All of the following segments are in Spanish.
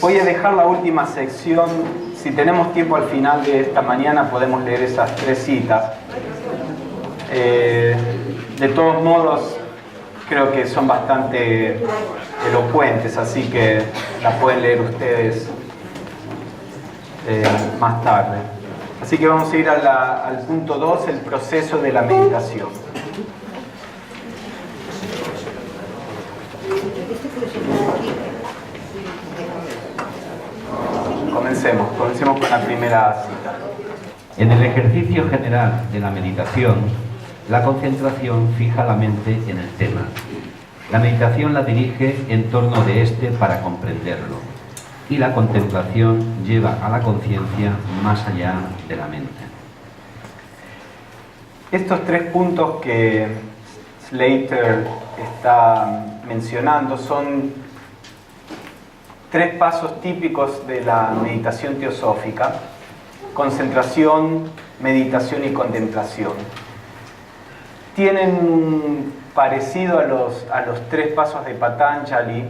Voy a dejar la última sección. Si tenemos tiempo al final de esta mañana podemos leer esas 3 citas. De todos modos, creo que son bastante elocuentes, así que las pueden leer ustedes más tarde. Así que vamos a ir al punto 2, el proceso de la meditación. Comencemos con la primera cita. En el ejercicio general de la meditación, la concentración fija la mente en el tema. La meditación la dirige en torno de éste para comprenderlo, y la contemplación lleva a la conciencia más allá de la mente. Estos 3 puntos que Slater está mencionando son 3 pasos típicos de la meditación teosófica: concentración, meditación y contemplación. Tienen un parecido a los 3 pasos de Patanjali,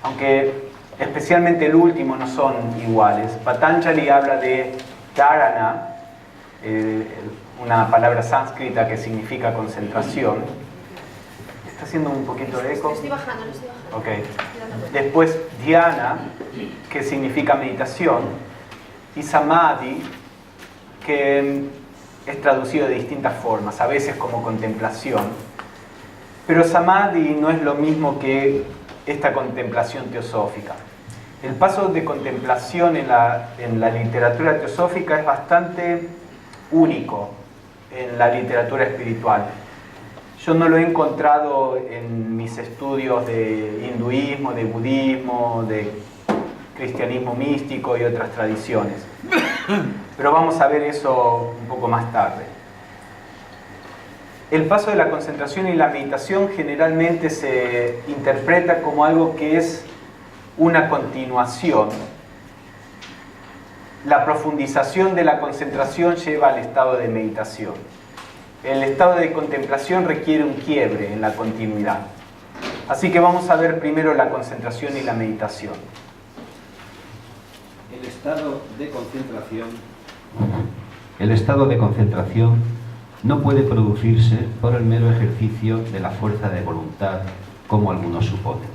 aunque especialmente el último no son iguales. Patanjali habla de dharana, una palabra sánscrita que significa concentración. ¿Está haciendo un poquito de eco? Lo estoy bajando. Ok. Después dhyana, que significa meditación, y samadhi, que es traducido de distintas formas, a veces como contemplación. Pero samadhi no es lo mismo que esta contemplación teosófica. El paso de contemplación en la literatura teosófica es bastante único en la literatura espiritual. Yo no lo he encontrado en mis estudios de hinduismo, de budismo, de cristianismo místico y otras tradiciones. Pero vamos a ver eso un poco más tarde. El paso de la concentración y la meditación generalmente se interpreta como algo que es una continuación. La profundización de la concentración lleva al estado de meditación. El estado de contemplación requiere un quiebre en la continuidad. Así que vamos a ver primero la concentración y la meditación. El estado de concentración no puede producirse por el mero ejercicio de la fuerza de voluntad, como algunos suponen,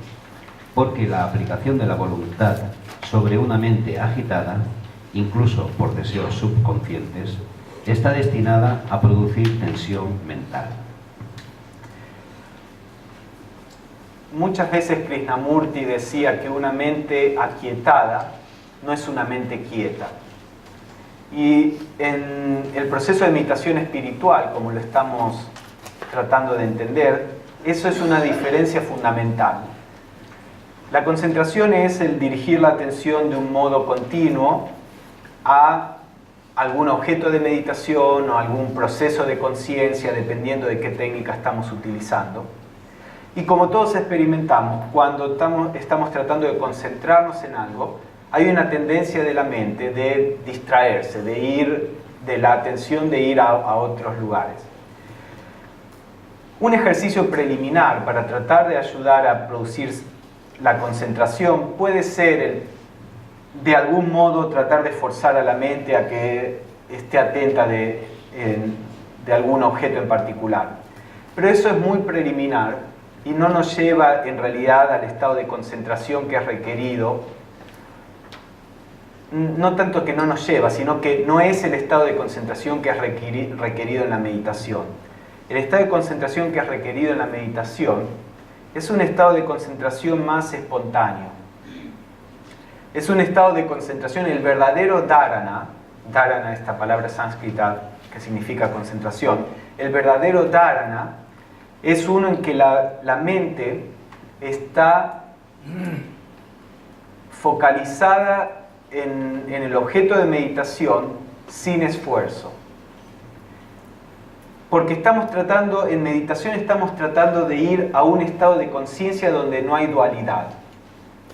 porque la aplicación de la voluntad sobre una mente agitada, incluso por deseos subconscientes, está destinada a producir tensión mental. Muchas veces Krishnamurti decía que una mente aquietada no es una mente quieta. Y en el proceso de meditación espiritual, como lo estamos tratando de entender, eso es una diferencia fundamental. La concentración es el dirigir la atención de un modo continuo a algún objeto de meditación o algún proceso de conciencia, dependiendo de qué técnica estamos utilizando. Y como todos experimentamos, cuando estamos tratando de concentrarnos en algo, hay una tendencia de la mente de distraerse, de ir de la atención, de ir a otros lugares. Un ejercicio preliminar para tratar de ayudar a producir la concentración puede ser de algún modo tratar de forzar a la mente a que esté atenta de algún objeto en particular. Pero eso es muy preliminar y no nos lleva en realidad al estado de concentración que es requerido. No tanto que no nos lleva, sino que no es el estado de concentración que es requerido en la meditación. El estado de concentración que es requerido en la meditación es un estado de concentración más espontáneo. Es un estado de concentración, el verdadero dharana, esta palabra sánscrita que significa concentración, el verdadero dharana es uno en que la mente está focalizada en el objeto de meditación sin esfuerzo. Porque en meditación estamos tratando de ir a un estado de conciencia donde no hay dualidad.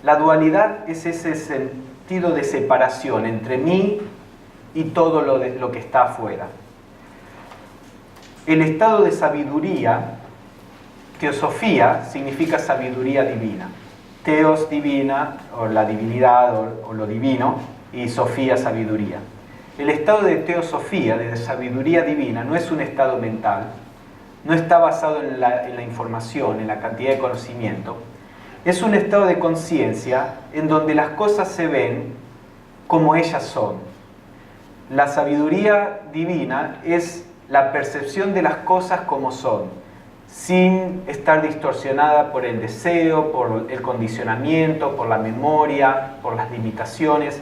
La dualidad es ese sentido de separación entre mí y todo lo que está afuera. El estado de sabiduría, teosofía, significa sabiduría divina. Teos divina, o la divinidad, o lo divino, y Sofía, sabiduría. El estado de teosofía, de sabiduría divina, no es un estado mental, no está basado en la información, en la cantidad de conocimiento. Es un estado de conciencia en donde las cosas se ven como ellas son. La sabiduría divina es la percepción de las cosas como son, sin estar distorsionada por el deseo, por el condicionamiento, por la memoria, por las limitaciones.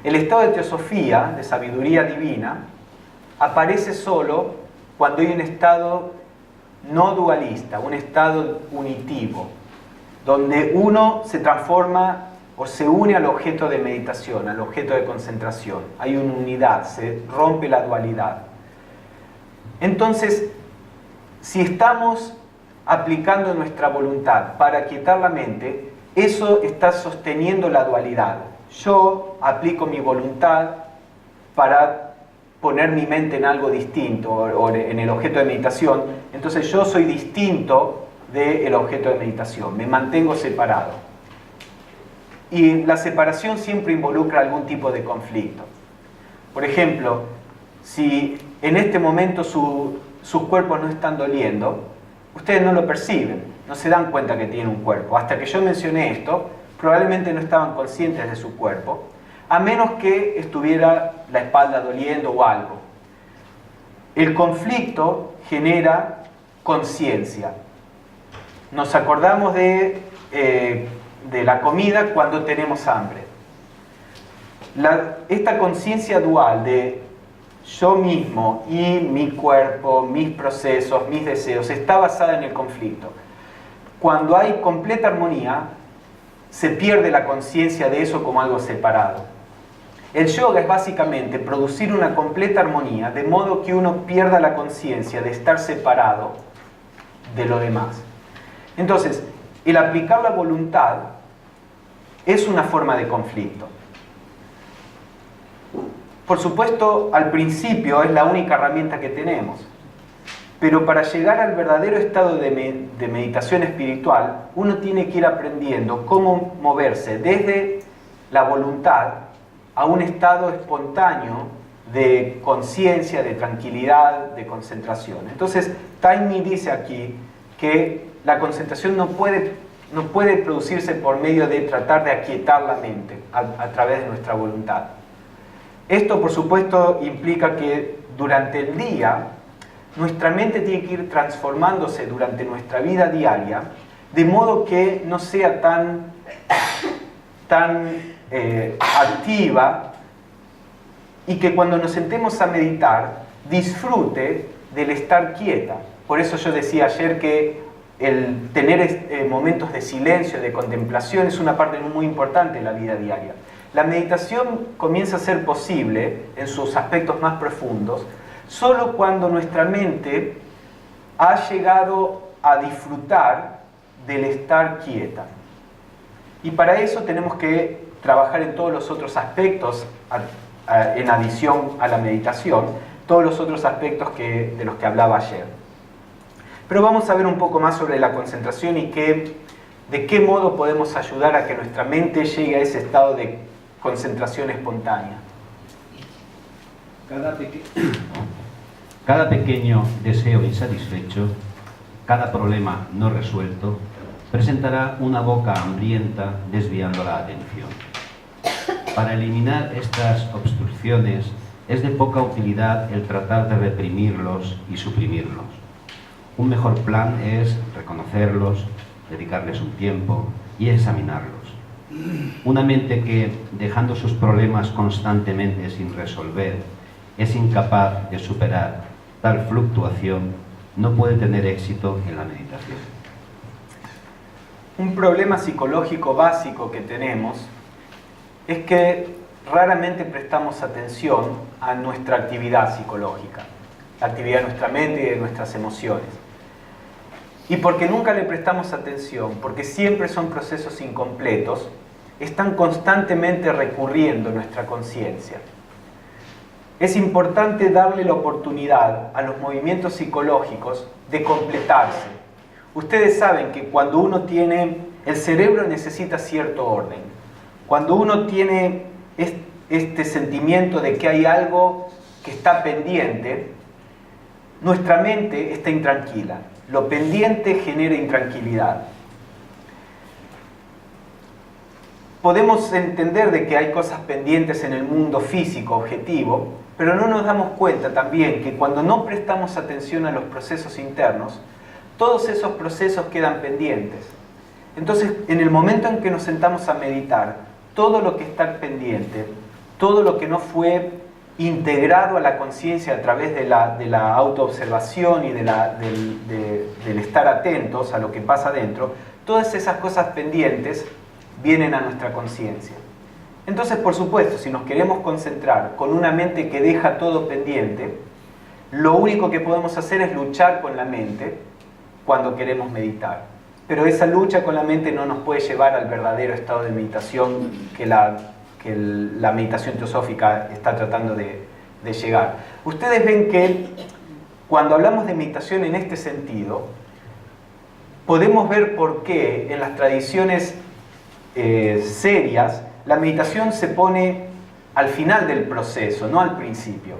El estado de teosofía, de sabiduría divina, aparece solo cuando hay un estado no dualista, un estado unitivo, donde uno se transforma o se une al objeto de meditación, al objeto de concentración. Hay una unidad, se rompe la dualidad. Entonces, si estamos aplicando nuestra voluntad para aquietar la mente, eso está sosteniendo la dualidad. Yo aplico mi voluntad para poner mi mente en algo distinto, o en el objeto de meditación, entonces yo soy distinto del objeto de meditación, me mantengo separado. Y la separación siempre involucra algún tipo de conflicto. Por ejemplo, si en este momento sus cuerpos no están doliendo, ustedes no lo perciben, no se dan cuenta que tienen un cuerpo. Hasta que yo mencioné esto, probablemente no estaban conscientes de su cuerpo, a menos que estuviera la espalda doliendo o algo. El conflicto genera conciencia. Nos acordamos de la comida cuando tenemos hambre. Esta conciencia dual de yo mismo y mi cuerpo, mis procesos, mis deseos, está basada en el conflicto. Cuando hay completa armonía, se pierde la conciencia de eso como algo separado. El yoga es básicamente producir una completa armonía, de modo que uno pierda la conciencia de estar separado de lo demás. Entonces, el aplicar la voluntad es una forma de conflicto. Por supuesto, al principio es la única herramienta que tenemos. Pero para llegar al verdadero estado de meditación espiritual, uno tiene que ir aprendiendo cómo moverse desde la voluntad a un estado espontáneo de conciencia, de tranquilidad, de concentración. Entonces, Taimi dice aquí que la concentración no puede producirse por medio de tratar de aquietar la mente a través de nuestra voluntad. Esto, por supuesto, implica que durante el día nuestra mente tiene que ir transformándose durante nuestra vida diaria, de modo que no sea tan activa, y que cuando nos sentemos a meditar disfrute del estar quieta. Por eso yo decía ayer que el tener momentos de silencio, de contemplación, es una parte muy importante de la vida diaria. La meditación comienza a ser posible en sus aspectos más profundos solo cuando nuestra mente ha llegado a disfrutar del estar quieta. Y para eso tenemos que trabajar en todos los otros aspectos, en adición a la meditación, todos los otros aspectos de los que hablaba ayer. Pero vamos a ver un poco más sobre la concentración y de qué modo podemos ayudar a que nuestra mente llegue a ese estado de concentración espontánea. Cada pequeño deseo insatisfecho, cada problema no resuelto, presentará una boca hambrienta desviando la atención. Para eliminar estas obstrucciones es de poca utilidad el tratar de reprimirlos y suprimirlos. Un mejor plan es reconocerlos, dedicarles un tiempo y examinarlos. Una mente que, dejando sus problemas constantemente sin resolver, es incapaz de superar tal fluctuación, no puede tener éxito en la meditación. Un problema psicológico básico que tenemos es que raramente prestamos atención a nuestra actividad psicológica, la actividad de nuestra mente y de nuestras emociones. Y porque nunca le prestamos atención, porque siempre son procesos incompletos, están constantemente recurriendo nuestra conciencia. Es importante darle la oportunidad a los movimientos psicológicos de completarse. Ustedes saben que cuando uno tiene el cerebro necesita cierto orden. Cuando uno tiene este sentimiento de que hay algo que está pendiente, nuestra mente está intranquila. Lo pendiente genera intranquilidad. Podemos entender de que hay cosas pendientes en el mundo físico, objetivo, pero no nos damos cuenta también que cuando no prestamos atención a los procesos internos, todos esos procesos quedan pendientes. Entonces, en el momento en que nos sentamos a meditar, todo lo que está pendiente, todo lo que no fue integrado a la conciencia a través de la autoobservación y del estar atentos a lo que pasa dentro, todas esas cosas pendientes vienen a nuestra conciencia. Entonces, por supuesto, si nos queremos concentrar con una mente que deja todo pendiente, lo único que podemos hacer es luchar con la mente cuando queremos meditar. Pero esa lucha con la mente no nos puede llevar al verdadero estado de meditación que la meditación teosófica está tratando de llegar. Ustedes ven que cuando hablamos de meditación en este sentido, podemos ver por qué en las tradiciones serias la meditación se pone al final del proceso, no al principio.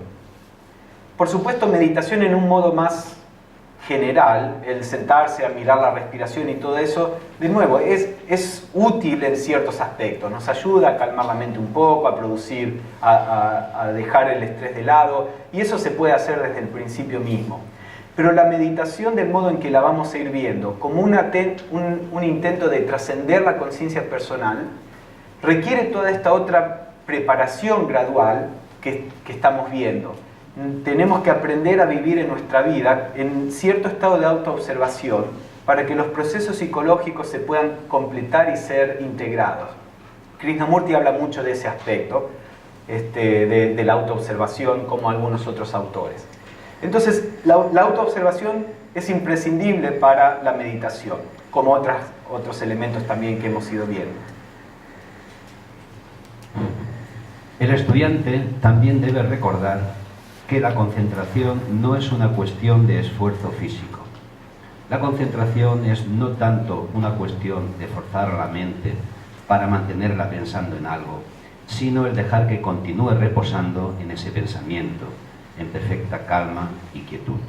Por supuesto, meditación en un modo más general, el sentarse a mirar la respiración y todo eso, de nuevo, es útil en ciertos aspectos, nos ayuda a calmar la mente un poco, a producir, a dejar el estrés de lado, y eso se puede hacer desde el principio mismo. Pero la meditación, del modo en que la vamos a ir viendo, como un intento de trascender la conciencia personal, requiere toda esta otra preparación gradual que estamos viendo. Tenemos que aprender a vivir en nuestra vida en cierto estado de autoobservación para que los procesos psicológicos se puedan completar y ser integrados. Krishnamurti habla mucho de ese aspecto, de la autoobservación, como algunos otros autores. Entonces, la autoobservación es imprescindible para la meditación, como otros elementos también que hemos ido viendo. El estudiante también debe recordar que la concentración no es una cuestión de esfuerzo físico. La concentración es no tanto una cuestión de forzar a la mente para mantenerla pensando en algo, sino el dejar que continúe reposando en ese pensamiento, en perfecta calma y quietud.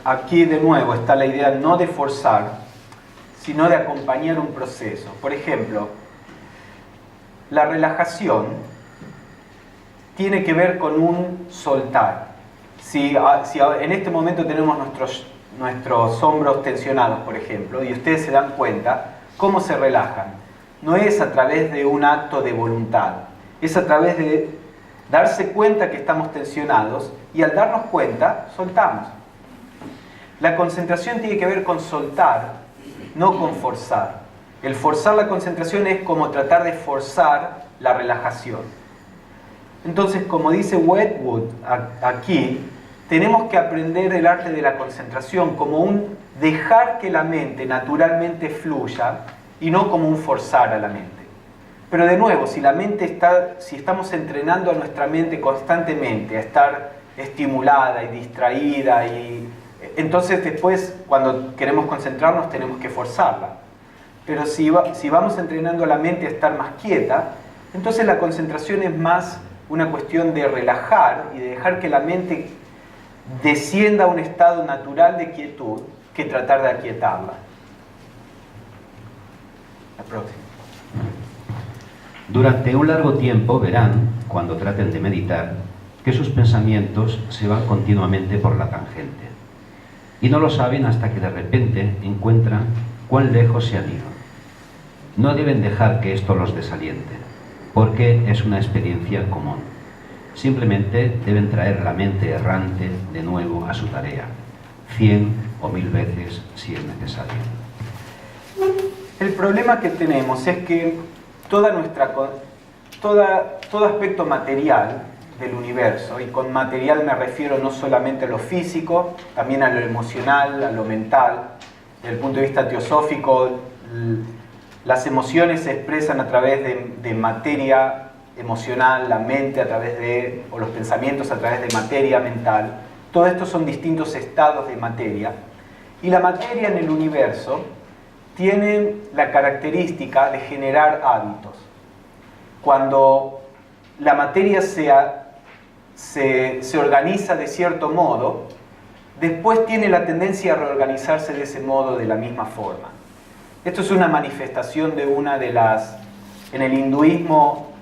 Aquí de nuevo está la idea no de forzar, sino de acompañar un proceso. Por ejemplo, la relajación tiene que ver con un soltar. Si en este momento tenemos nuestros hombros tensionados, por ejemplo, y ustedes se dan cuenta cómo se relajan, no es a través de un acto de voluntad, es a través de darse cuenta que estamos tensionados y al darnos cuenta, soltamos. La concentración tiene que ver con soltar, no con forzar. El forzar la concentración es como tratar de forzar la relajación. Entonces, como dice Wedgwood aquí, tenemos que aprender el arte de la concentración como un dejar que la mente naturalmente fluya y no como un forzar a la mente. Pero de nuevo, si estamos entrenando a nuestra mente constantemente a estar estimulada y distraída, entonces después cuando queremos concentrarnos tenemos que forzarla. Pero si vamos entrenando a la mente a estar más quieta, entonces la concentración es más una cuestión de relajar y de dejar que la mente descienda a un estado natural de quietud que tratar de aquietarla. La próxima. Durante un largo tiempo verán, cuando traten de meditar, que sus pensamientos se van continuamente por la tangente. Y no lo saben hasta que de repente encuentran cuán lejos se han ido. No deben dejar que esto los desaliente, porque es una experiencia común. Simplemente deben traer la mente errante de nuevo a su tarea, 100 o 1000 veces si es necesario. El problema que tenemos es que todo aspecto material del universo, y con material me refiero no solamente a lo físico, también a lo emocional, a lo mental. Desde el punto de vista teosófico, las emociones se expresan a través de materia emocional, la mente o los pensamientos a través de materia mental. Todo esto son distintos estados de materia. Y la materia en el universo tienen la característica de generar hábitos. Cuando la materia se organiza de cierto modo, después tiene la tendencia a reorganizarse de ese modo, de la misma forma. Esto es una manifestación de una de las... En el hinduismo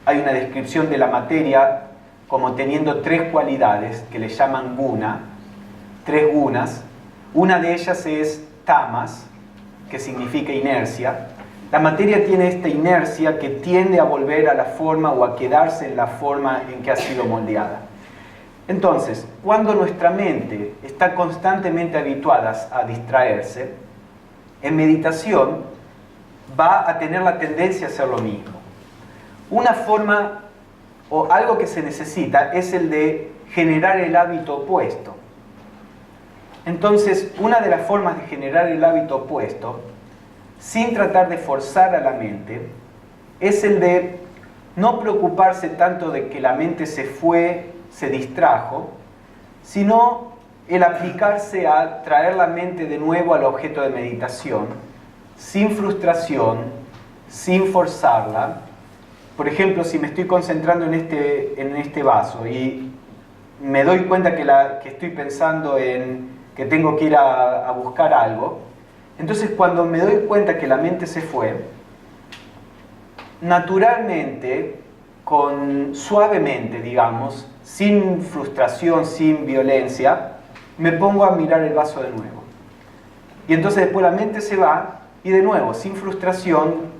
hay una descripción de la materia como teniendo 3 cualidades que le llaman guna, 3 gunas. Una de ellas es tamas, que significa inercia. La materia tiene esta inercia que tiende a volver a la forma o a quedarse en la forma en que ha sido moldeada. Entonces, cuando nuestra mente está constantemente habituada a distraerse, en meditación va a tener la tendencia a hacer lo mismo. Una forma o algo que se necesita es el de generar el hábito opuesto. Entonces, una de las formas de generar el hábito opuesto, sin tratar de forzar a la mente, es el de no preocuparse tanto de que la mente se fue, se distrajo, sino el aplicarse a traer la mente de nuevo al objeto de meditación, sin frustración, sin forzarla. Por ejemplo, si me estoy concentrando en este vaso y me doy cuenta que estoy pensando en que tengo que ir a buscar algo, entonces cuando me doy cuenta que la mente se fue, naturalmente, suavemente, digamos, sin frustración, sin violencia, me pongo a mirar el vaso de nuevo. Y entonces después la mente se va y de nuevo, sin frustración,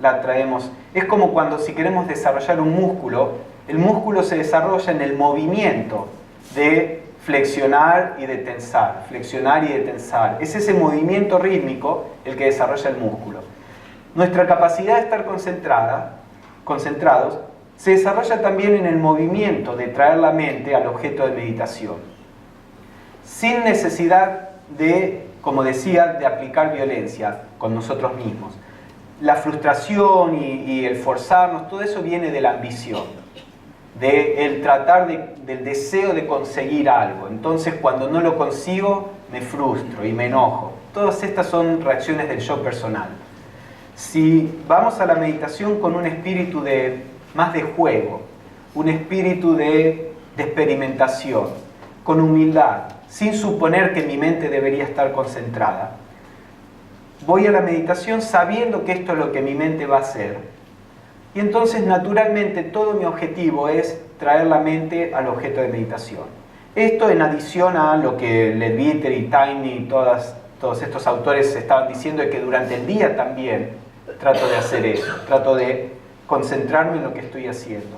la traemos. Es como cuando si queremos desarrollar un músculo, el músculo se desarrolla en el movimiento de flexionar y de tensar, flexionar y de tensar. Es ese movimiento rítmico el que desarrolla el músculo. Nuestra capacidad de estar concentrados, se desarrolla también en el movimiento de traer la mente al objeto de meditación, sin necesidad de, como decía, de aplicar violencia con nosotros mismos. La frustración y el forzarnos, todo eso viene de la ambición, del tratar del deseo de conseguir algo. Entonces, cuando no lo consigo, me frustro y me enojo. Todas estas son reacciones del yo personal. Si vamos a la meditación con un espíritu más de juego, un espíritu de experimentación, con humildad, sin suponer que mi mente debería estar concentrada, voy a la meditación sabiendo que esto es lo que mi mente va a hacer. Y entonces, naturalmente, todo mi objetivo es traer la mente al objeto de meditación. Esto en adición a lo que Leadbeater y Tiny y todos estos autores estaban diciendo, de que durante el día también trato de hacer eso, trato de concentrarme en lo que estoy haciendo.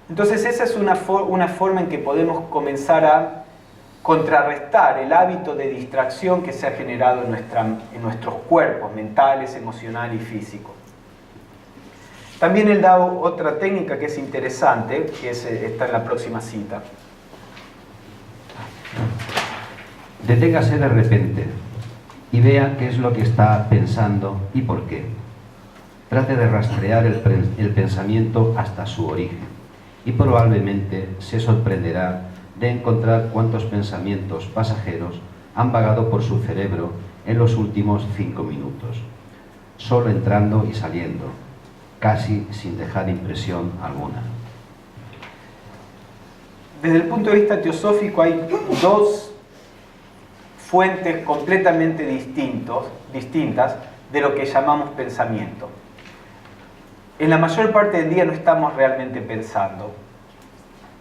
Entonces, esa es una forma en que podemos comenzar a contrarrestar el hábito de distracción que se ha generado en nuestros cuerpos mentales, emocional y físico. También él da otra técnica que es interesante, que está en la próxima cita. Deténgase de repente y vea qué es lo que está pensando y por qué. Trate de rastrear el pensamiento hasta su origen y probablemente se sorprenderá de encontrar cuántos pensamientos pasajeros han vagado por su cerebro en los últimos 5 minutos, solo entrando y saliendo, casi sin dejar impresión alguna. Desde el punto de vista teosófico hay 2 fuentes completamente distintas de lo que llamamos pensamiento. En la mayor parte del día no estamos realmente pensando.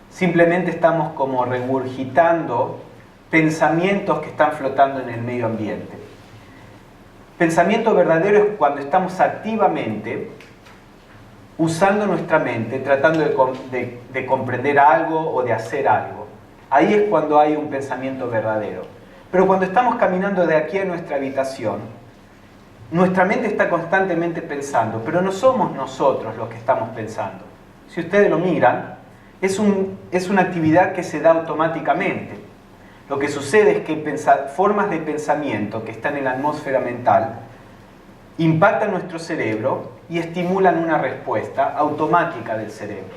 Simplemente estamos como regurgitando pensamientos que están flotando en el medio ambiente. Pensamiento verdadero es cuando estamos activamente usando nuestra mente, tratando de comprender algo o de hacer algo. Ahí es cuando hay un pensamiento verdadero. Pero cuando estamos caminando de aquí a nuestra habitación, nuestra mente está constantemente pensando, pero no somos nosotros los que estamos pensando. Si ustedes lo miran, es una actividad que se da automáticamente. Lo que sucede es que formas de pensamiento que están en la atmósfera mental impactan nuestro cerebro y estimulan una respuesta automática del cerebro.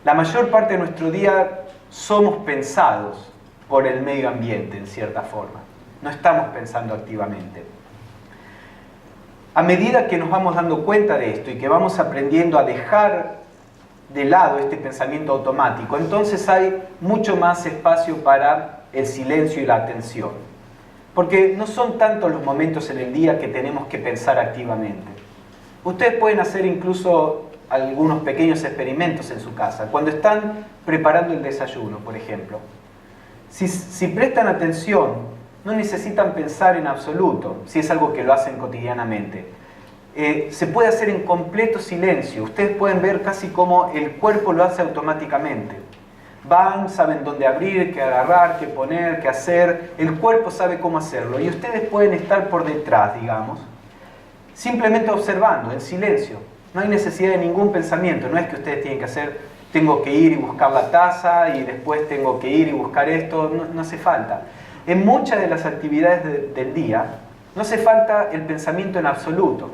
La mayor parte de nuestro día somos pensados por el medio ambiente, en cierta forma. No estamos pensando activamente. A medida que nos vamos dando cuenta de esto y que vamos aprendiendo a dejar de lado este pensamiento automático, entonces hay mucho más espacio para el silencio y la atención. Porque no son tantos los momentos en el día que tenemos que pensar activamente. Ustedes pueden hacer incluso algunos pequeños experimentos en su casa. Cuando están preparando el desayuno, por ejemplo. Si prestan atención, no necesitan pensar en absoluto, si es algo que lo hacen cotidianamente. Se puede hacer en completo silencio. Ustedes pueden ver casi como el cuerpo lo hace automáticamente. Van, saben dónde abrir, qué agarrar, qué poner, qué hacer. El cuerpo sabe cómo hacerlo. Y ustedes pueden estar por detrás, digamos, simplemente observando, en silencio. No hay necesidad de ningún pensamiento. No es que ustedes tienen que hacer, tengo que ir y buscar la taza y después tengo que ir y buscar esto. No hace falta. En muchas de las actividades del día no hace falta el pensamiento en absoluto.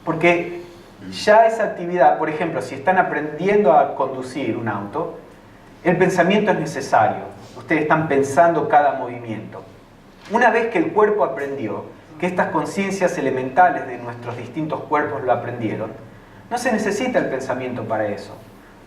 Porque ya esa actividad, por ejemplo, si están aprendiendo a conducir un auto, el pensamiento es necesario. Ustedes están pensando cada movimiento. Una vez que el cuerpo aprendió, que estas conciencias elementales de nuestros distintos cuerpos lo aprendieron, no se necesita el pensamiento para eso.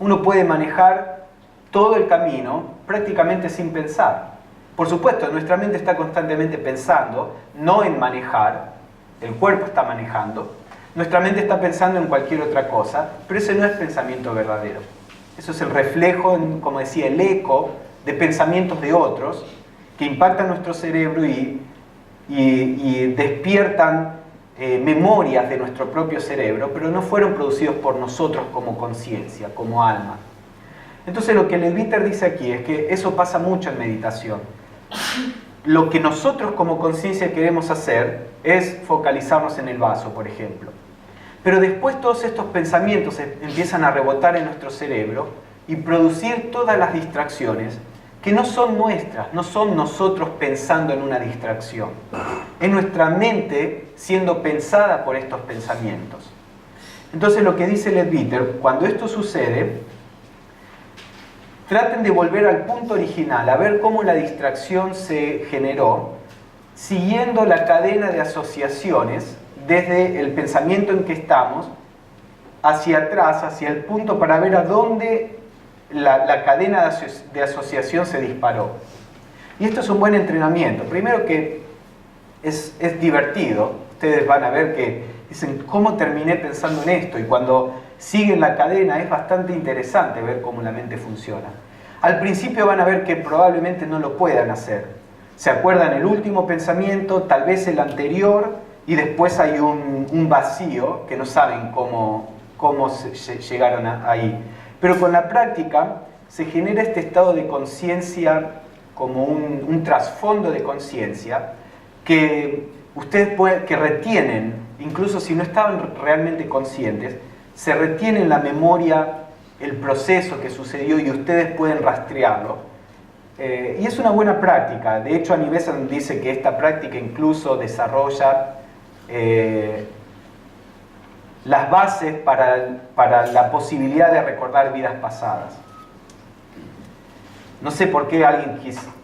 Uno puede manejar todo el camino prácticamente sin pensar. Por supuesto, nuestra mente está constantemente pensando, no en manejar, el cuerpo está manejando. Nuestra mente está pensando en cualquier otra cosa, pero ese no es pensamiento verdadero. Eso es el reflejo, como decía, el eco de pensamientos de otros que impactan nuestro cerebro y despiertan memorias de nuestro propio cerebro, pero no fueron producidos por nosotros como conciencia, como alma. Entonces lo que Leadbeater dice aquí es que eso pasa mucho en meditación. Lo que nosotros como conciencia queremos hacer es focalizarnos en el vaso, por ejemplo. Pero después todos estos pensamientos empiezan a rebotar en nuestro cerebro y producir todas las distracciones que no son nuestras, no son nosotros pensando en una distracción. Es nuestra mente siendo pensada por estos pensamientos. Entonces lo que dice Leadbeater, cuando esto sucede, traten de volver al punto original, a ver cómo la distracción se generó, siguiendo la cadena de asociaciones desde el pensamiento en que estamos hacia atrás, hacia el punto para ver a dónde la cadena de asociación se disparó. Y esto es un buen entrenamiento. Primero que es divertido. Ustedes van a ver que dicen, ¿cómo terminé pensando en esto? Y cuando siguen la cadena es bastante interesante ver cómo la mente funciona. Al principio van a ver que probablemente no lo puedan hacer. Se acuerdan el último pensamiento, tal vez el anterior, y después hay un vacío que no saben cómo llegaron ahí. Pero con la práctica se genera este estado de conciencia como un trasfondo de conciencia que ustedes que retienen, incluso si no estaban realmente conscientes, se retiene en la memoria el proceso que sucedió y ustedes pueden rastrearlo. Y es una buena práctica. De hecho, Annie Besant dice que esta práctica incluso desarrolla las bases para la posibilidad de recordar vidas pasadas. No sé por qué alguien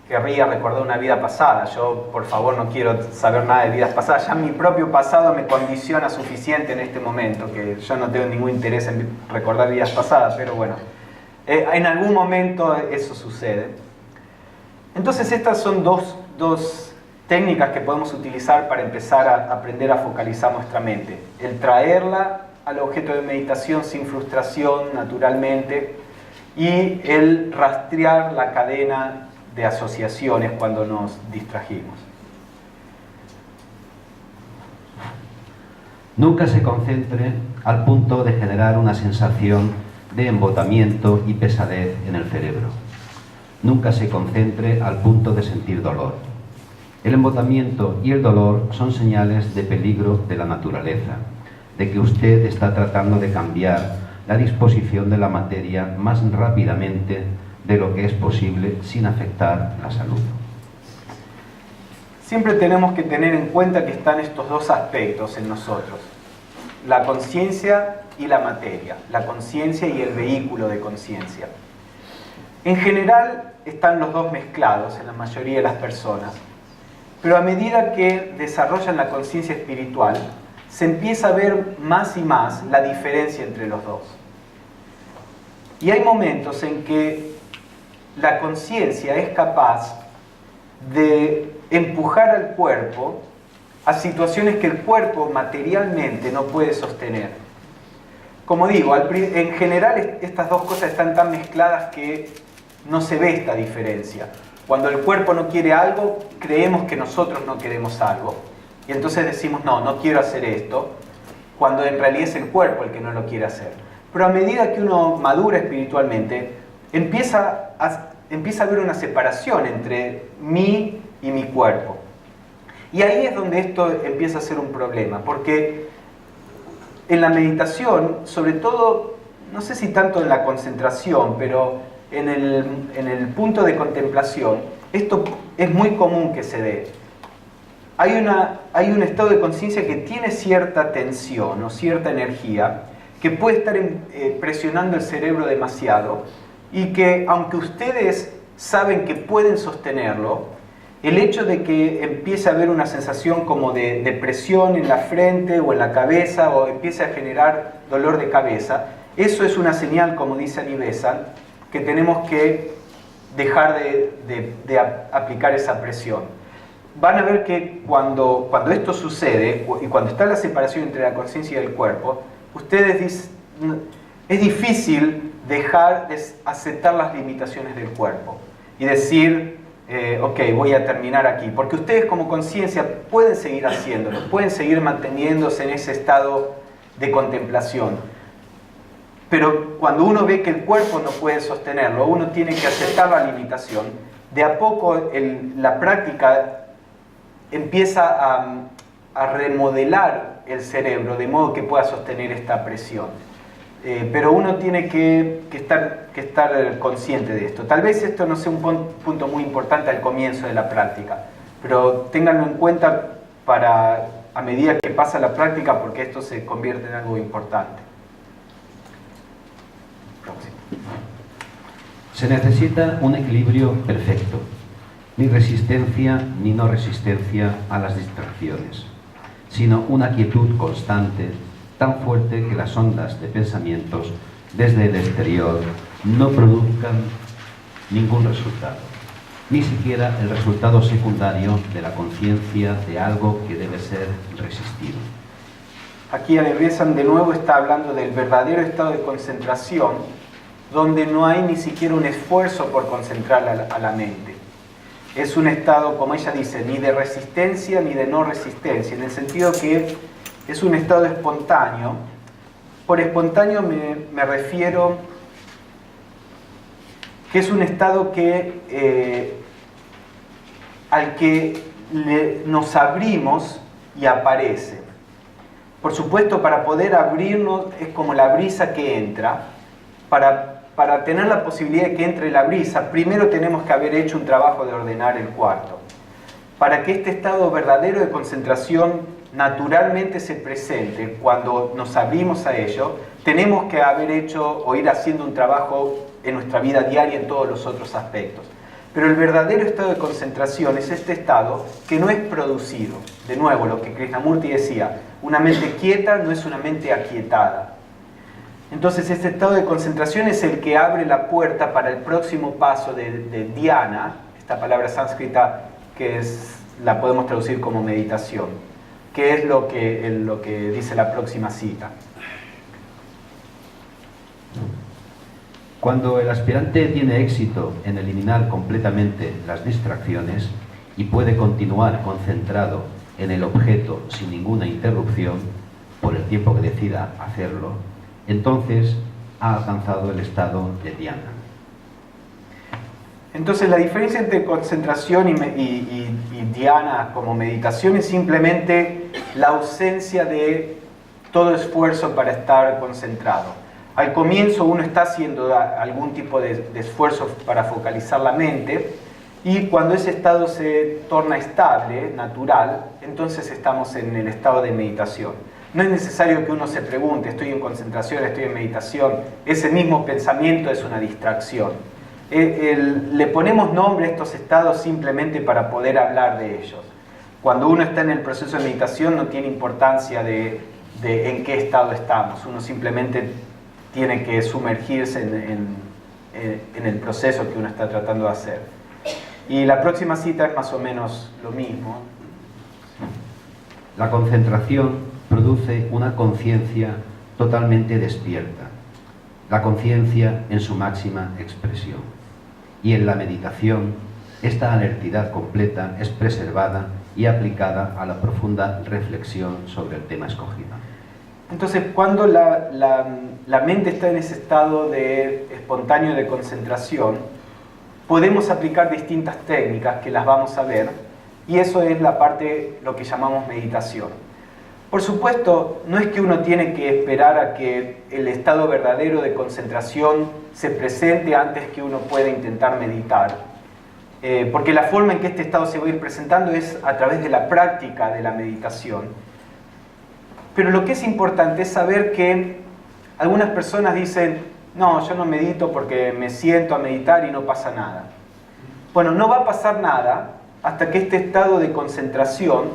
querría recordar una vida pasada. Yo, por favor, no quiero saber nada de vidas pasadas. Ya mi propio pasado me condiciona suficiente en este momento, que yo no tengo ningún interés en recordar vidas pasadas, pero bueno, en algún momento eso sucede. Entonces estas son dos técnicas que podemos utilizar para empezar a aprender a focalizar nuestra mente. El traerla al objeto de meditación sin frustración, naturalmente, y el rastrear la cadena de asociaciones cuando nos distrajimos. Nunca se concentre al punto de generar una sensación de embotamiento y pesadez en el cerebro. Nunca se concentre al punto de sentir dolor. El embotamiento y el dolor son señales de peligro de la naturaleza, de que usted está tratando de cambiar la disposición de la materia más rápidamente de lo que es posible sin afectar la salud. Siempre tenemos que tener en cuenta que están estos dos aspectos en nosotros: la conciencia y la materia, la conciencia y el vehículo de conciencia. En general están los dos mezclados en la mayoría de las personas, pero a medida que desarrollan la conciencia espiritual, se empieza a ver más y más la diferencia entre los dos. Y hay momentos en que la conciencia es capaz de empujar al cuerpo a situaciones que el cuerpo materialmente no puede sostener. Como digo, en general estas dos cosas están tan mezcladas que no se ve esta diferencia. Cuando el cuerpo no quiere algo, creemos que nosotros no queremos algo. Y entonces decimos, no quiero hacer esto, cuando en realidad es el cuerpo el que no lo quiere hacer. Pero a medida que uno madura espiritualmente, empieza a haber una separación entre mí y mi cuerpo. Y ahí es donde esto empieza a ser un problema, porque en la meditación, sobre todo, no sé si tanto en la concentración, pero en el punto de contemplación, esto es muy común que se dé. Hay un estado de conciencia que tiene cierta tensión o cierta energía que puede estar presionando el cerebro demasiado y que, aunque ustedes saben que pueden sostenerlo, el hecho de que empiece a haber una sensación como de presión en la frente o en la cabeza o empiece a generar dolor de cabeza, eso es una señal, como dice Anibesan, que tenemos que dejar de aplicar esa presión. Van a ver que cuando esto sucede y cuando está la separación entre la conciencia y el cuerpo, ustedes dicen, es difícil dejar de aceptar las limitaciones del cuerpo y decir, ok, voy a terminar aquí, porque ustedes como conciencia pueden seguir haciéndolo, pueden seguir manteniéndose en ese estado de contemplación. Pero cuando uno ve que el cuerpo no puede sostenerlo, uno tiene que aceptar la limitación. De a poco la práctica empieza a remodelar el cerebro de modo que pueda sostener esta presión. Pero uno tiene que estar consciente de esto. Tal vez esto no sea un punto muy importante al comienzo de la práctica, pero ténganlo en cuenta a medida que pasa la práctica, porque esto se convierte en algo importante. Próximo. Se necesita un equilibrio perfecto, ni resistencia ni no resistencia a las distracciones, sino una quietud constante, tan fuerte que las ondas de pensamientos desde el exterior no produzcan ningún resultado, ni siquiera el resultado secundario de la conciencia de algo que debe ser resistido. Aquí Anibesan de nuevo está hablando del verdadero estado de concentración, donde no hay ni siquiera un esfuerzo por concentrar a la mente. Es un estado, como ella dice, ni de resistencia ni de no resistencia, en el sentido que es un estado espontáneo. Por espontáneo me refiero que es un estado al que nos abrimos y aparece. Por supuesto, para poder abrirnos es como la brisa que entra. Para tener la posibilidad de que entre la brisa, primero tenemos que haber hecho un trabajo de ordenar el cuarto. Para que este estado verdadero de concentración naturalmente se presente, cuando nos abrimos a ello, tenemos que haber hecho o ir haciendo un trabajo en nuestra vida diaria en todos los otros aspectos. Pero el verdadero estado de concentración es este estado que no es producido. De nuevo, lo que Krishnamurti decía, una mente quieta no es una mente aquietada. Entonces este estado de concentración es el que abre la puerta para el próximo paso de dhyana, esta palabra sánscrita que la podemos traducir como meditación, que es lo que dice la próxima cita. Cuando el aspirante tiene éxito en eliminar completamente las distracciones y puede continuar concentrado en el objeto sin ninguna interrupción, por el tiempo que decida hacerlo, entonces ha alcanzado el estado de dhyana. Entonces la diferencia entre concentración y dhyana como meditación es simplemente la ausencia de todo esfuerzo para estar concentrado. Al comienzo uno está haciendo algún tipo de esfuerzo para focalizar la mente, y cuando ese estado se torna estable, natural, entonces estamos en el estado de meditación. No es necesario que uno se pregunte, estoy en concentración, estoy en meditación. Ese mismo pensamiento es una distracción. Le ponemos nombre a estos estados simplemente para poder hablar de ellos. Cuando uno está en el proceso de meditación no tiene importancia de en qué estado estamos, uno simplemente tiene que sumergirse en el proceso que uno está tratando de hacer. Y la próxima cita es más o menos lo mismo. La concentración produce una conciencia totalmente despierta, la conciencia en su máxima expresión. Y en la meditación, esta alertidad completa es preservada y aplicada a la profunda reflexión sobre el tema escogido. Entonces, cuando la mente está en ese estado de espontáneo de concentración, podemos aplicar distintas técnicas que las vamos a ver, y eso es la parte, lo que llamamos meditación. Por supuesto, no es que uno tiene que esperar a que el estado verdadero de concentración se presente antes que uno pueda intentar meditar, porque la forma en que este estado se va a ir presentando es a través de la práctica de la meditación. Pero lo que es importante es saber que algunas personas dicen: no, yo no medito porque me siento a meditar y no pasa nada. Bueno, no va a pasar nada hasta que este estado de concentración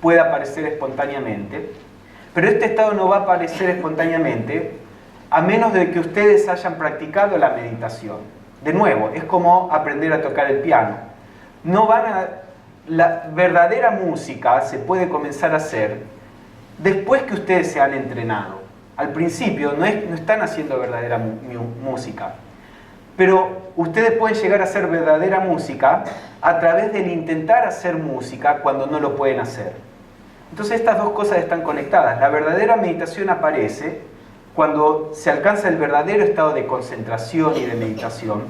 pueda aparecer espontáneamente, pero este estado no va a aparecer espontáneamente a menos de que ustedes hayan practicado la meditación. De nuevo, es como aprender a tocar el piano. La verdadera música se puede comenzar a hacer después que ustedes se han entrenado. Al principio no están haciendo verdadera música, pero ustedes pueden llegar a hacer verdadera música a través del intentar hacer música cuando no lo pueden hacer. Entonces estas dos cosas están conectadas. La verdadera meditación aparece cuando se alcanza el verdadero estado de concentración y de meditación,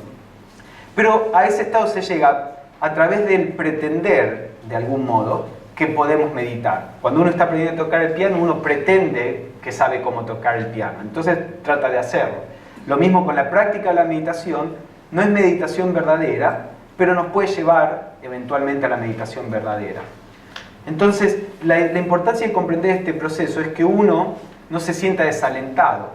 pero a ese estado se llega a través del pretender, de algún modo, que podemos meditar. Cuando uno está aprendiendo a tocar el piano, uno pretende que sabe cómo tocar el piano, entonces trata de hacerlo. Lo mismo con la práctica de la meditación, no es meditación verdadera, pero nos puede llevar eventualmente a la meditación verdadera. Entonces, la importancia de comprender este proceso es que uno no se sienta desalentado.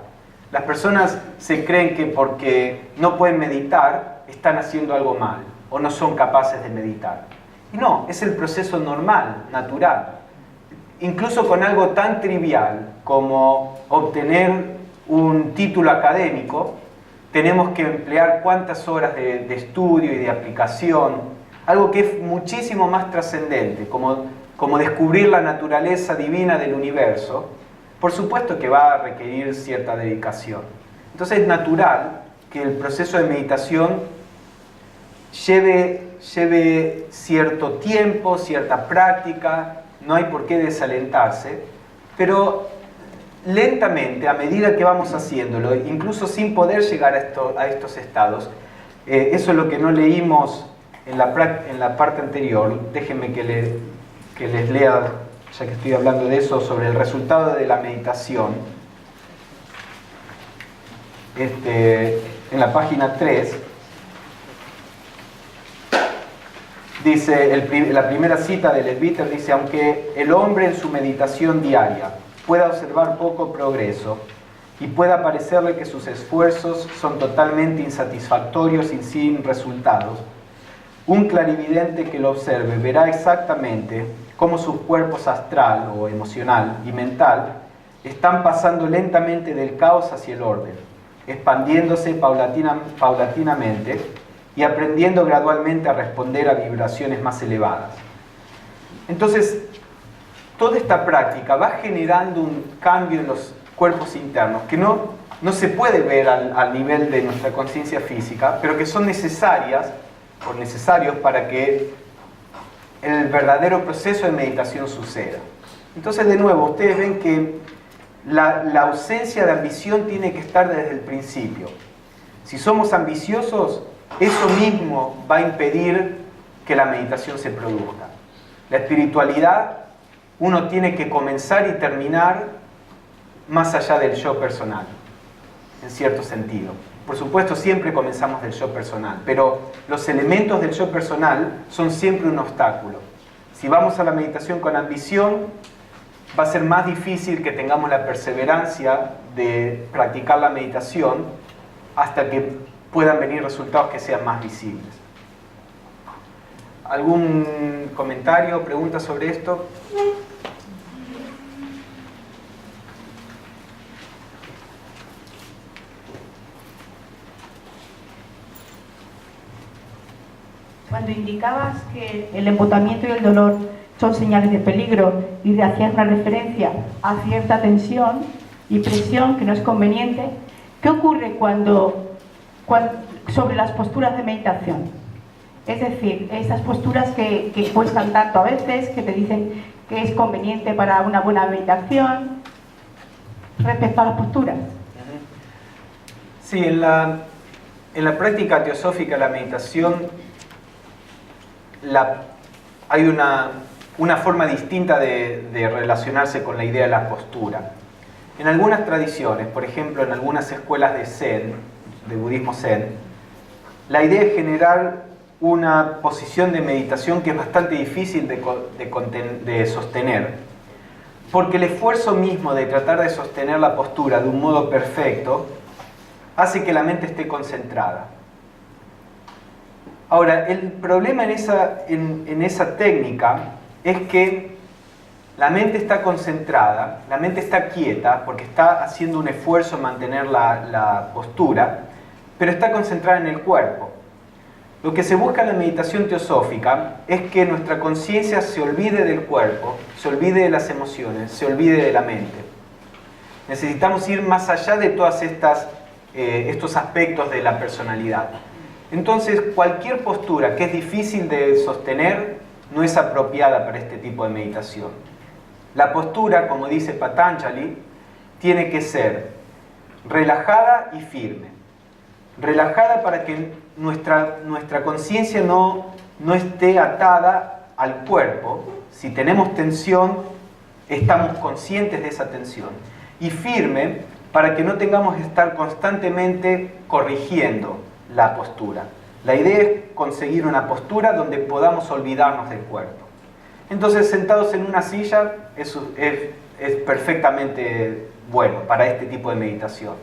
Las personas se creen que porque no pueden meditar, están haciendo algo mal, o no son capaces de meditar. Y no, es el proceso normal, natural. Incluso con algo tan trivial como obtener un título académico, tenemos que emplear cuántas horas de estudio y de aplicación, algo que es muchísimo más trascendente, como descubrir la naturaleza divina del universo. Por supuesto que va a requerir cierta dedicación. Entonces es natural que el proceso de meditación lleve cierto tiempo, cierta práctica, no hay por qué desalentarse, pero lentamente, a medida que vamos haciéndolo, incluso sin poder llegar a estos estados, eso es lo que no leímos en la parte anterior, déjenme que les lea, ya que estoy hablando de eso, sobre el resultado de la meditación. En la página 3, dice, la primera cita del Leadbeater dice: aunque el hombre en su meditación diaria pueda observar poco progreso y pueda parecerle que sus esfuerzos son totalmente insatisfactorios y sin resultados, un clarividente que lo observe verá exactamente cómo sus cuerpos astral o emocional y mental están pasando lentamente del caos hacia el orden, expandiéndose paulatinamente y aprendiendo gradualmente a responder a vibraciones más elevadas. Entonces, toda esta práctica va generando un cambio en los cuerpos internos que no se puede ver al nivel de nuestra conciencia física, pero que son necesarios para que el verdadero proceso de meditación suceda. Entonces, de nuevo, ustedes ven que la ausencia de ambición tiene que estar desde el principio. Si somos ambiciosos, eso mismo va a impedir que la meditación se produzca. La espiritualidad, uno tiene que comenzar y terminar más allá del yo personal, en cierto sentido. Por supuesto, siempre comenzamos del yo personal, pero los elementos del yo personal son siempre un obstáculo. Si vamos a la meditación con ambición, va a ser más difícil que tengamos la perseverancia de practicar la meditación hasta que puedan venir resultados que sean más visibles. ¿Algún comentario o pregunta sobre esto? Cuando indicabas que el embotamiento y el dolor son señales de peligro y hacías una referencia a cierta tensión y presión que no es conveniente, ¿qué ocurre sobre las posturas de meditación? Es decir, esas posturas que cuestan tanto a veces, que te dicen que es conveniente para una buena meditación, respecto a las posturas. Sí, en la práctica teosófica, la meditación, hay una forma distinta de relacionarse con la idea de la postura. En algunas tradiciones, por ejemplo en algunas escuelas de Zen, de budismo Zen, la idea es generar una posición de meditación que es bastante difícil de sostener, porque el esfuerzo mismo de tratar de sostener la postura de un modo perfecto hace que la mente esté concentrada. Ahora, el problema en esa técnica es que la mente está concentrada, la mente está quieta porque está haciendo un esfuerzo en mantener la postura, pero está concentrada en el cuerpo. Lo que se busca en la meditación teosófica es que nuestra conciencia se olvide del cuerpo, se olvide de las emociones, se olvide de la mente. Necesitamos ir más allá de todos estos aspectos de la personalidad. Entonces, cualquier postura que es difícil de sostener no es apropiada para este tipo de meditación. La postura, como dice Patanjali, tiene que ser relajada y firme. Relajada para que nuestra conciencia no esté atada al cuerpo. Si tenemos tensión, estamos conscientes de esa tensión. Y firme para que no tengamos que estar constantemente corrigiendo la postura. La idea es conseguir una postura donde podamos olvidarnos del cuerpo. Entonces, sentados en una silla es perfectamente bueno para este tipo de meditación.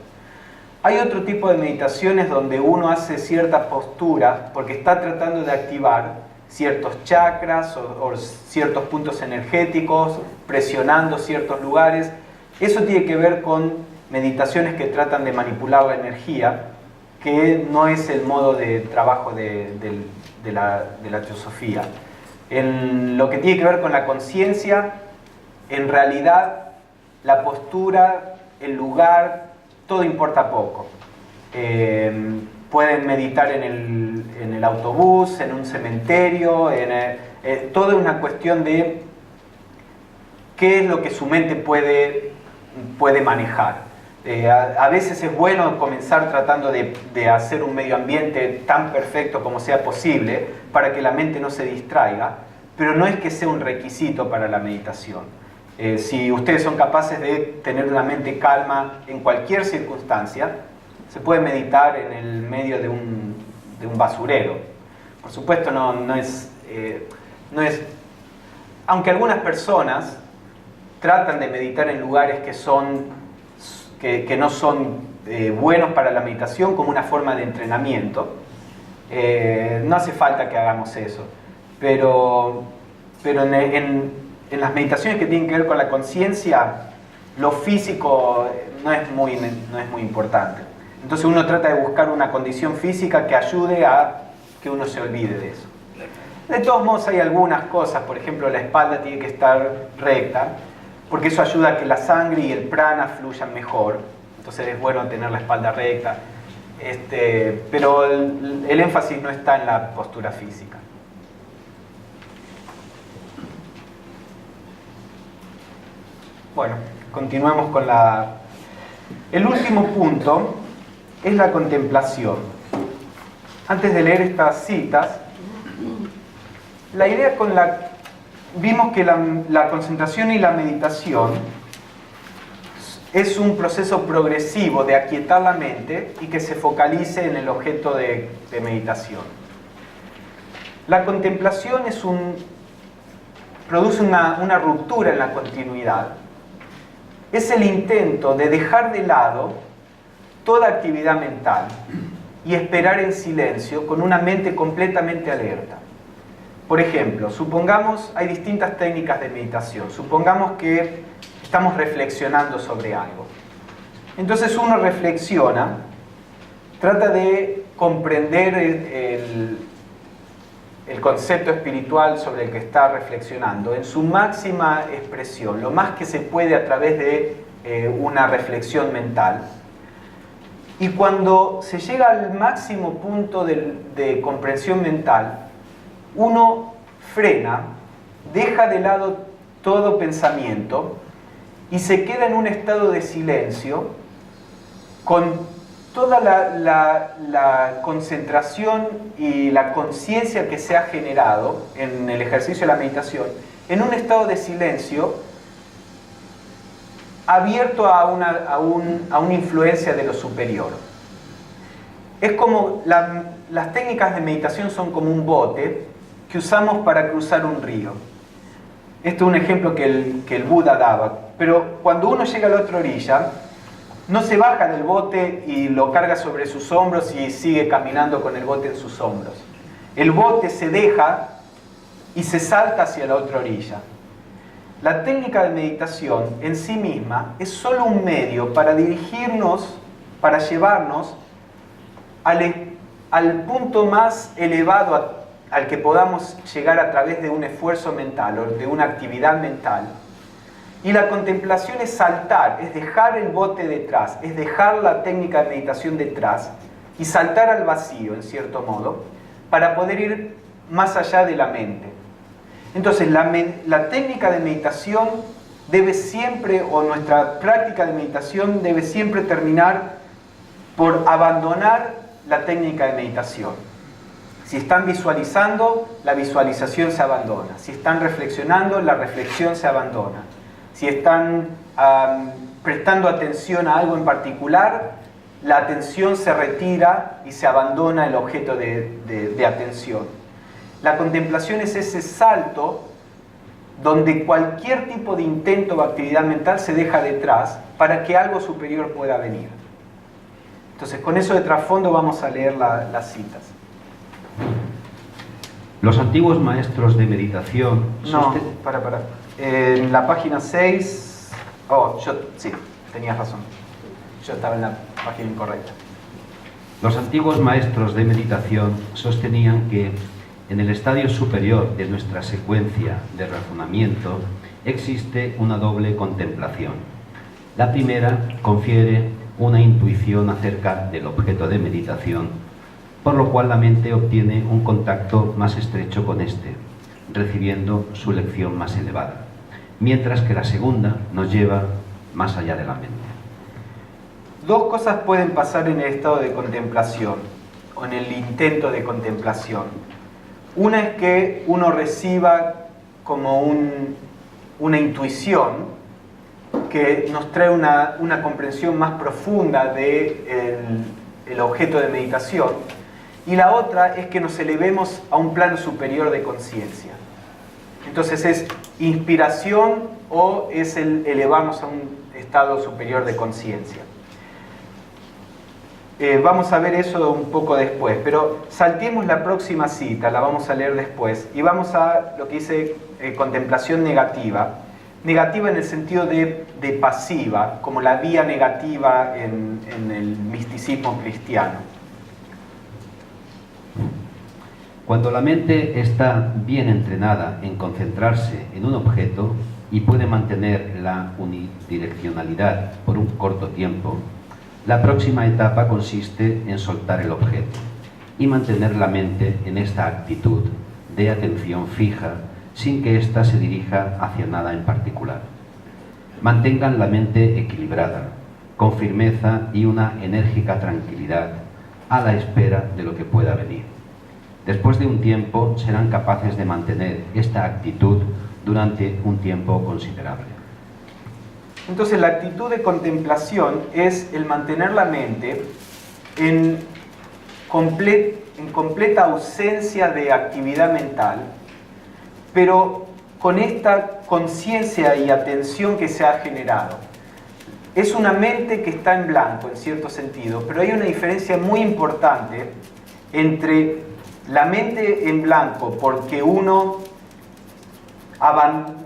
Hay otro tipo de meditaciones donde uno hace cierta postura porque está tratando de activar ciertos chakras o ciertos puntos energéticos, presionando ciertos lugares. Eso tiene que ver con meditaciones que tratan de manipular la energía, que no es el modo de trabajo de la teosofía. En lo que tiene que ver con la conciencia, en realidad la postura, el lugar, todo importa poco. Pueden meditar en el autobús, en un cementerio, todo es una cuestión de qué es lo que su mente puede manejar. A veces es bueno comenzar tratando de hacer un medio ambiente tan perfecto como sea posible para que la mente no se distraiga, pero no es que sea un requisito para la meditación. Si ustedes son capaces de tener una mente calma en cualquier circunstancia, se puede meditar en el medio de un basurero. Por supuesto no es... Aunque algunas personas tratan de meditar en lugares que no son buenos para la meditación como una forma de entrenamiento. No hace falta que hagamos eso, pero en las meditaciones que tienen que ver con la conciencia, lo físico no es muy importante. Entonces uno trata de buscar una condición física que ayude a que uno se olvide de eso. De todos modos hay algunas cosas, por ejemplo la espalda tiene que estar recta, porque eso ayuda a que la sangre y el prana fluyan mejor. Entonces es bueno tener la espalda recta. Pero el énfasis no está en la postura física. Bueno, continuemos con el último punto es la contemplación. Antes de leer estas citas, la idea vimos que la concentración y la meditación es un proceso progresivo de aquietar la mente y que se focalice en el objeto de meditación. La contemplación produce una ruptura en la continuidad. Es el intento de dejar de lado toda actividad mental y esperar en silencio con una mente completamente alerta. Por ejemplo, supongamos, hay distintas técnicas de meditación. Supongamos que estamos reflexionando sobre algo. Entonces uno reflexiona, trata de comprender el concepto espiritual sobre el que está reflexionando en su máxima expresión, lo más que se puede a través de una reflexión mental. Y cuando se llega al máximo punto de comprensión mental, uno frena, deja de lado todo pensamiento y se queda en un estado de silencio con toda la concentración y la conciencia que se ha generado en el ejercicio de la meditación, en un estado de silencio abierto a una influencia de lo superior. Es como las técnicas de meditación son como un bote que usamos para cruzar un río. Este es un ejemplo que el Buda daba, pero cuando uno llega a la otra orilla, no se baja del bote y lo carga sobre sus hombros y sigue caminando con el bote en sus hombros. El bote se deja y se salta hacia la otra orilla. La técnica de meditación en sí misma es solo un medio para dirigirnos, para llevarnos al punto más elevado al que podamos llegar a través de un esfuerzo mental o de una actividad mental. Y la contemplación es saltar, es dejar el bote detrás, es dejar la técnica de meditación detrás y saltar al vacío, en cierto modo, para poder ir más allá de la mente. Entonces, la técnica de meditación debe siempre, o nuestra práctica de meditación debe siempre terminar por abandonar la técnica de meditación. Si están visualizando, la visualización se abandona. Si están reflexionando, la reflexión se abandona. Si están prestando atención a algo en particular, la atención se retira y se abandona el objeto de atención. La contemplación es ese salto donde cualquier tipo de intento o actividad mental se deja detrás para que algo superior pueda venir. Entonces, con eso de trasfondo vamos a leer las citas. Los antiguos maestros de meditación... En la página 6... sí, tenías razón. Yo estaba en la página incorrecta. Los antiguos maestros de meditación sostenían que en el estadio superior de nuestra secuencia de razonamiento existe una doble contemplación. La primera confiere una intuición acerca del objeto de meditación, por lo cual la mente obtiene un contacto más estrecho con éste, recibiendo su lección más elevada, mientras que la segunda nos lleva más allá de la mente. Dos cosas pueden pasar en el estado de contemplación, o en el intento de contemplación. Una es que uno reciba como una intuición que nos trae una comprensión más profunda del objeto de meditación, y la otra es que nos elevemos a un plano superior de conciencia. Entonces es inspiración o es el elevarnos a un estado superior de conciencia. Vamos a ver eso un poco después, pero saltemos la próxima cita, la vamos a leer después, y vamos a lo que dice contemplación negativa. Negativa en el sentido de pasiva, como la vía negativa en el misticismo cristiano. Cuando la mente está bien entrenada en concentrarse en un objeto y puede mantener la unidireccionalidad por un corto tiempo, la próxima etapa consiste en soltar el objeto y mantener la mente en esta actitud de atención fija sin que ésta se dirija hacia nada en particular. Mantengan la mente equilibrada, con firmeza y una enérgica tranquilidad, a la espera de lo que pueda venir. Después de un tiempo serán capaces de mantener esta actitud durante un tiempo considerable. Entonces la actitud de contemplación es el mantener la mente en completa ausencia de actividad mental, pero con esta conciencia y atención que se ha generado. Es una mente que está en blanco, en cierto sentido, pero hay una diferencia muy importante entre la mente en blanco porque uno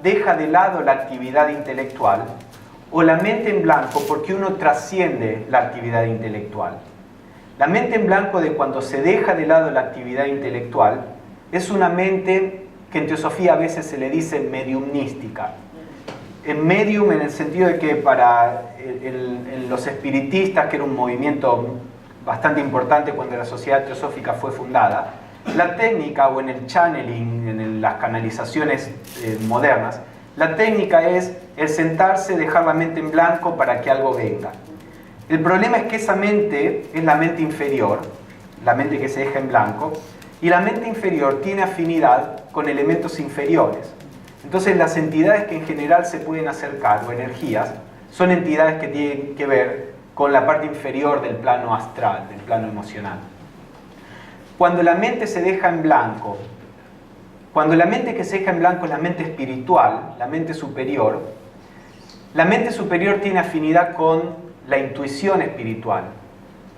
deja de lado la actividad intelectual, o la mente en blanco porque uno trasciende la actividad intelectual. La mente en blanco de cuando se deja de lado la actividad intelectual es una mente que en teosofía a veces se le dice mediumnística. En medium en el sentido de que para los espiritistas, que era un movimiento bastante importante cuando la sociedad teosófica fue fundada, la técnica, o en el channeling, en las canalizaciones modernas, la técnica es el sentarse, dejar la mente en blanco para que algo venga. El problema es que esa mente es la mente inferior, la mente que se deja en blanco, y la mente inferior tiene afinidad con elementos inferiores. Entonces las entidades que en general se pueden acercar, o energías, son entidades que tienen que ver con la parte inferior del plano astral, del plano emocional. Cuando la mente se deja en blanco, cuando la mente que se deja en blanco es la mente espiritual, la mente superior tiene afinidad con la intuición espiritual,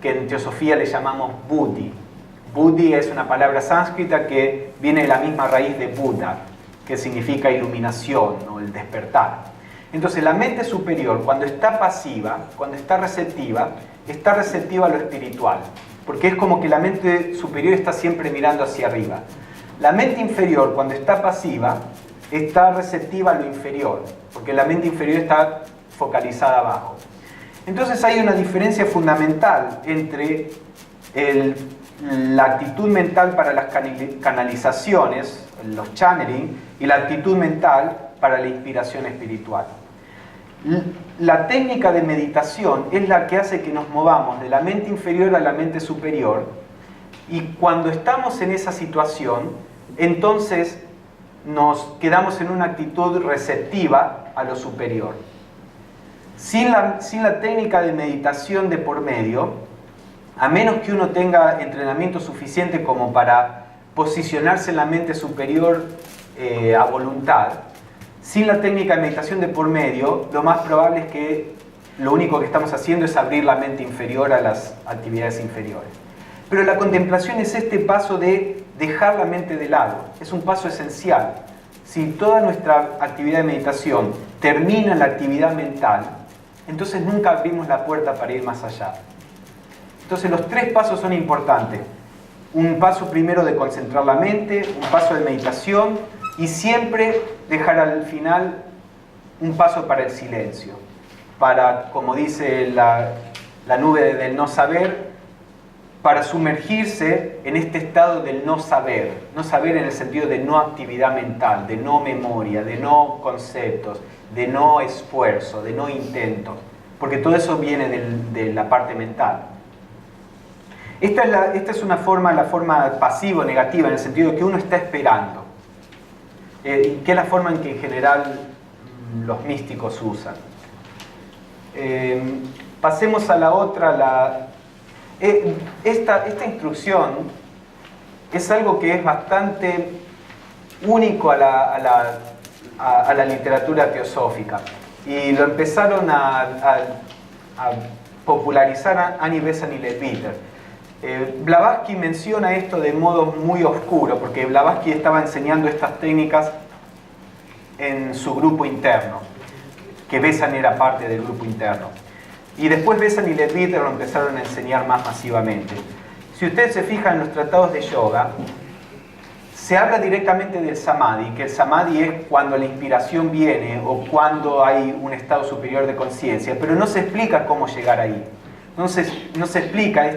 que en teosofía le llamamos buddhi. Buddhi es una palabra sánscrita que viene de la misma raíz de Buddha, que significa iluminación o el despertar. Entonces la mente superior, cuando está pasiva, cuando está receptiva a lo espiritual, porque es como que la mente superior está siempre mirando hacia arriba. La mente inferior, cuando está pasiva, está receptiva a lo inferior, porque la mente inferior está focalizada abajo. Entonces hay una diferencia fundamental entre la actitud mental para las canalizaciones, los channeling, y la actitud mental para la inspiración espiritual. La técnica de meditación es la que hace que nos movamos de la mente inferior a la mente superior, y cuando estamos en esa situación, entonces nos quedamos en una actitud receptiva a lo superior. Sin la técnica de meditación de por medio, a menos que uno tenga entrenamiento suficiente como para posicionarse en la mente superior a voluntad, sin la técnica de meditación de por medio, lo más probable es que lo único que estamos haciendo es abrir la mente inferior a las actividades inferiores. Pero la contemplación es este paso de dejar la mente de lado, es un paso esencial. Si toda nuestra actividad de meditación termina en la actividad mental, entonces nunca abrimos la puerta para ir más allá. Entonces los tres pasos son importantes. Un paso primero de concentrar la mente, un paso de meditación, y siempre dejar al final un paso para el silencio. Para, como dice la nube del no saber, para sumergirse en este estado del no saber. No saber en el sentido de no actividad mental, de no memoria, de no conceptos, de no esfuerzo, de no intento. Porque todo eso viene de la parte mental. Esta es una forma, la forma pasiva o negativa, en el sentido de que uno está esperando. Que es la forma en que en general los místicos usan. Pasemos a la otra. Esta instrucción es algo que es bastante único a la literatura teosófica, y lo empezaron a popularizar Annie Besant y Leadbeater. Blavatsky menciona esto de modo muy oscuro, porque Blavatsky estaba enseñando estas técnicas en su grupo interno, que Besant era parte del grupo interno. Y después Besant y Leadbeater lo empezaron a enseñar más masivamente. Si ustedes se fijan en los tratados de yoga, se habla directamente del samadhi, que el samadhi es cuando la inspiración viene o cuando hay un estado superior de conciencia, pero no se explica cómo llegar ahí. Entonces no se explica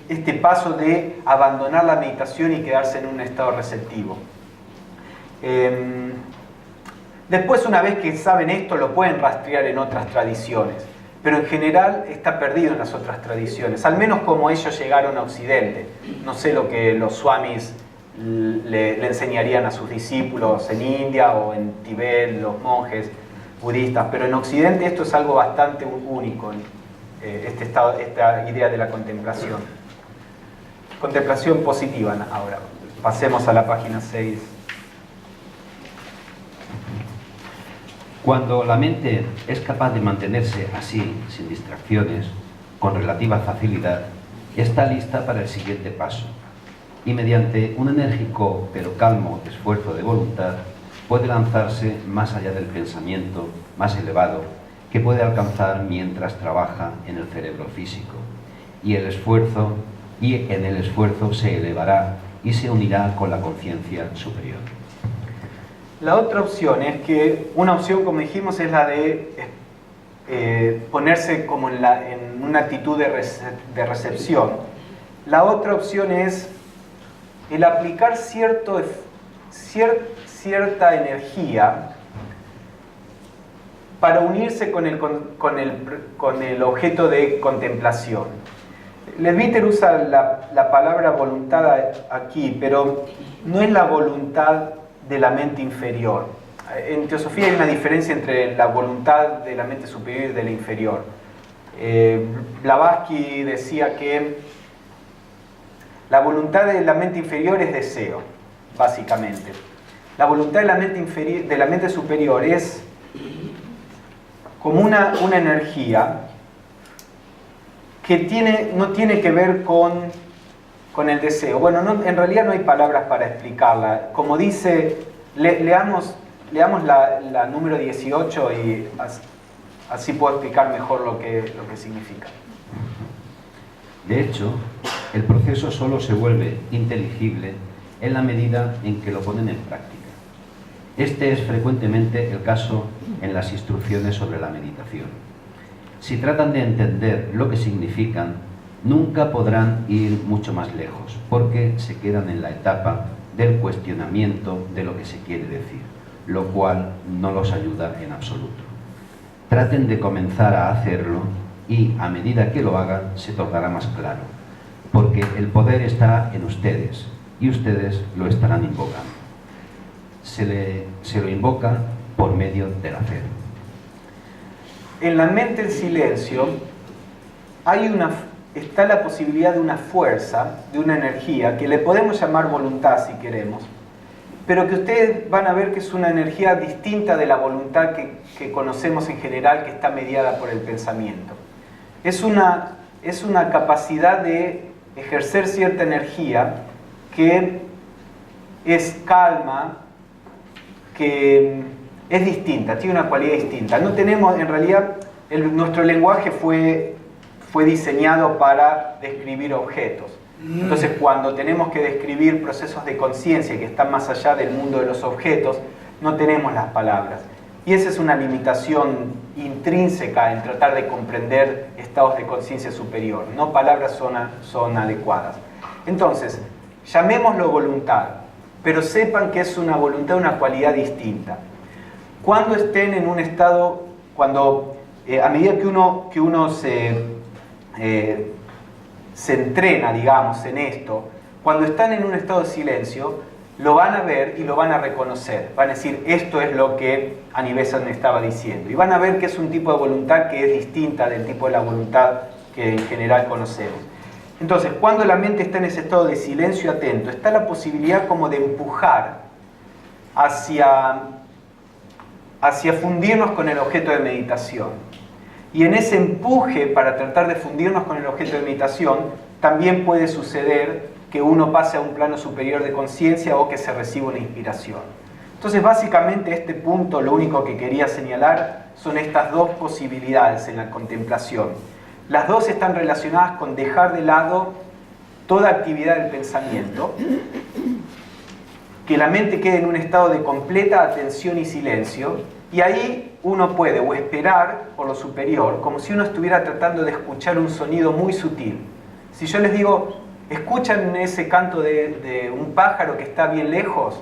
este paso de abandonar la meditación y quedarse en un estado receptivo. Después, una vez que saben esto, lo pueden rastrear en otras tradiciones, pero en general está perdido en las otras tradiciones, al menos como ellos llegaron a Occidente. No sé lo que los swamis le enseñarían a sus discípulos en India o en Tibet, los monjes budistas, pero en Occidente esto es algo bastante único, esta idea de la contemplación. Contemplación positiva ahora. Pasemos a la página 6. Cuando la mente es capaz de mantenerse así, sin distracciones, con relativa facilidad, está lista para el siguiente paso. y mediante un enérgico pero calmo esfuerzo de voluntad puede lanzarse más allá del pensamiento más elevado que puede alcanzar mientras trabaja en el cerebro físico, y en el esfuerzo se elevará y se unirá con la conciencia superior. La otra opción es que, una opción, como dijimos, es la de ponerse como en una actitud de recepción. La otra opción es el aplicar cierta energía para unirse con el objeto de contemplación. Leadbeater usa la palabra voluntad aquí, pero no es la voluntad de la mente inferior. En teosofía hay una diferencia entre la voluntad de la mente superior y de la inferior. Blavatsky decía que la voluntad de la mente inferior es deseo, básicamente. La voluntad de la mente superior es como una energía que no tiene que ver con el deseo. Bueno, en realidad no hay palabras para explicarla. Como dice, leamos la número 18 y así puedo explicar mejor lo que significa. De hecho, el proceso solo se vuelve inteligible en la medida en que lo ponen en práctica. Este es frecuentemente el caso en las instrucciones sobre la meditación. Si tratan de entender lo que significan, nunca podrán ir mucho más lejos, porque se quedan en la etapa del cuestionamiento de lo que se quiere decir, lo cual no los ayuda en absoluto. Traten de comenzar a hacerlo y, a medida que lo hagan, se tornará más claro, porque el poder está en ustedes y ustedes lo estarán invocando. Se lo invoca por medio del hacer. En la mente en silencio está la posibilidad de una fuerza, de una energía, que le podemos llamar voluntad si queremos, pero que ustedes van a ver que es una energía distinta de la voluntad que conocemos en general, que está mediada por el pensamiento. Es una capacidad de ejercer cierta energía que es calma, que es distinta, tiene una cualidad distinta. No tenemos, en realidad, nuestro lenguaje fue diseñado para describir objetos. Entonces, cuando tenemos que describir procesos de conciencia que están más allá del mundo de los objetos, no tenemos las palabras. Y esa es una limitación intrínseca en tratar de comprender estados de conciencia superior. No palabras son adecuadas. Entonces, llamémoslo voluntad, pero sepan que es una voluntad, una cualidad distinta. Cuando estén en un estado, a medida que uno se entrena, digamos, en esto, cuando están en un estado de silencio, lo van a ver y lo van a reconocer. Van a decir, esto es lo que Anibesan estaba diciendo. Y van a ver que es un tipo de voluntad que es distinta del tipo de la voluntad que en general conocemos. Entonces, cuando la mente está en ese estado de silencio atento, está la posibilidad como de empujar hacia fundirnos con el objeto de meditación. Y en ese empuje para tratar de fundirnos con el objeto de meditación, también puede suceder que uno pase a un plano superior de conciencia o que se reciba una inspiración. Entonces, básicamente, este punto, lo único que quería señalar son estas dos posibilidades en la contemplación. Las dos están relacionadas con dejar de lado toda actividad del pensamiento, que la mente quede en un estado de completa atención y silencio, y ahí uno puede o esperar por lo superior, como si uno estuviera tratando de escuchar un sonido muy sutil. Si yo les digo, ¿escuchan ese canto de un pájaro que está bien lejos?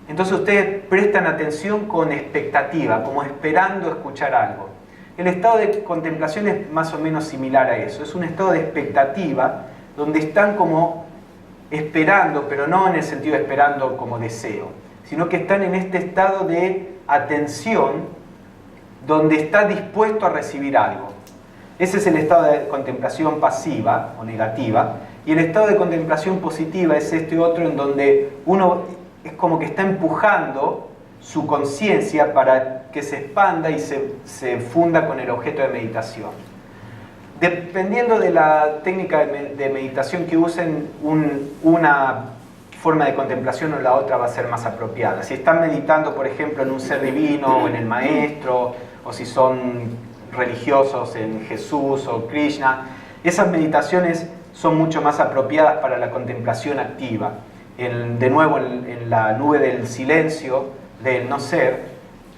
Entonces ustedes prestan atención con expectativa, como esperando escuchar algo. El estado de contemplación es más o menos similar a eso. Es un estado de expectativa donde están como esperando, pero no en el sentido de esperando como deseo, sino que están en este estado de atención donde está dispuesto a recibir algo. Ese es el estado de contemplación pasiva o negativa, y el estado de contemplación positiva es este otro en donde uno es como que está empujando su conciencia para que se expanda y se funda con el objeto de meditación. Dependiendo de la técnica de meditación que usen, una forma de contemplación o la otra va a ser más apropiada. Si están meditando, por ejemplo, en un ser divino o en el maestro, o si son religiosos en Jesús o Krishna, esas meditaciones son mucho más apropiadas para la contemplación activa. De nuevo, en la nube del silencio, del no ser,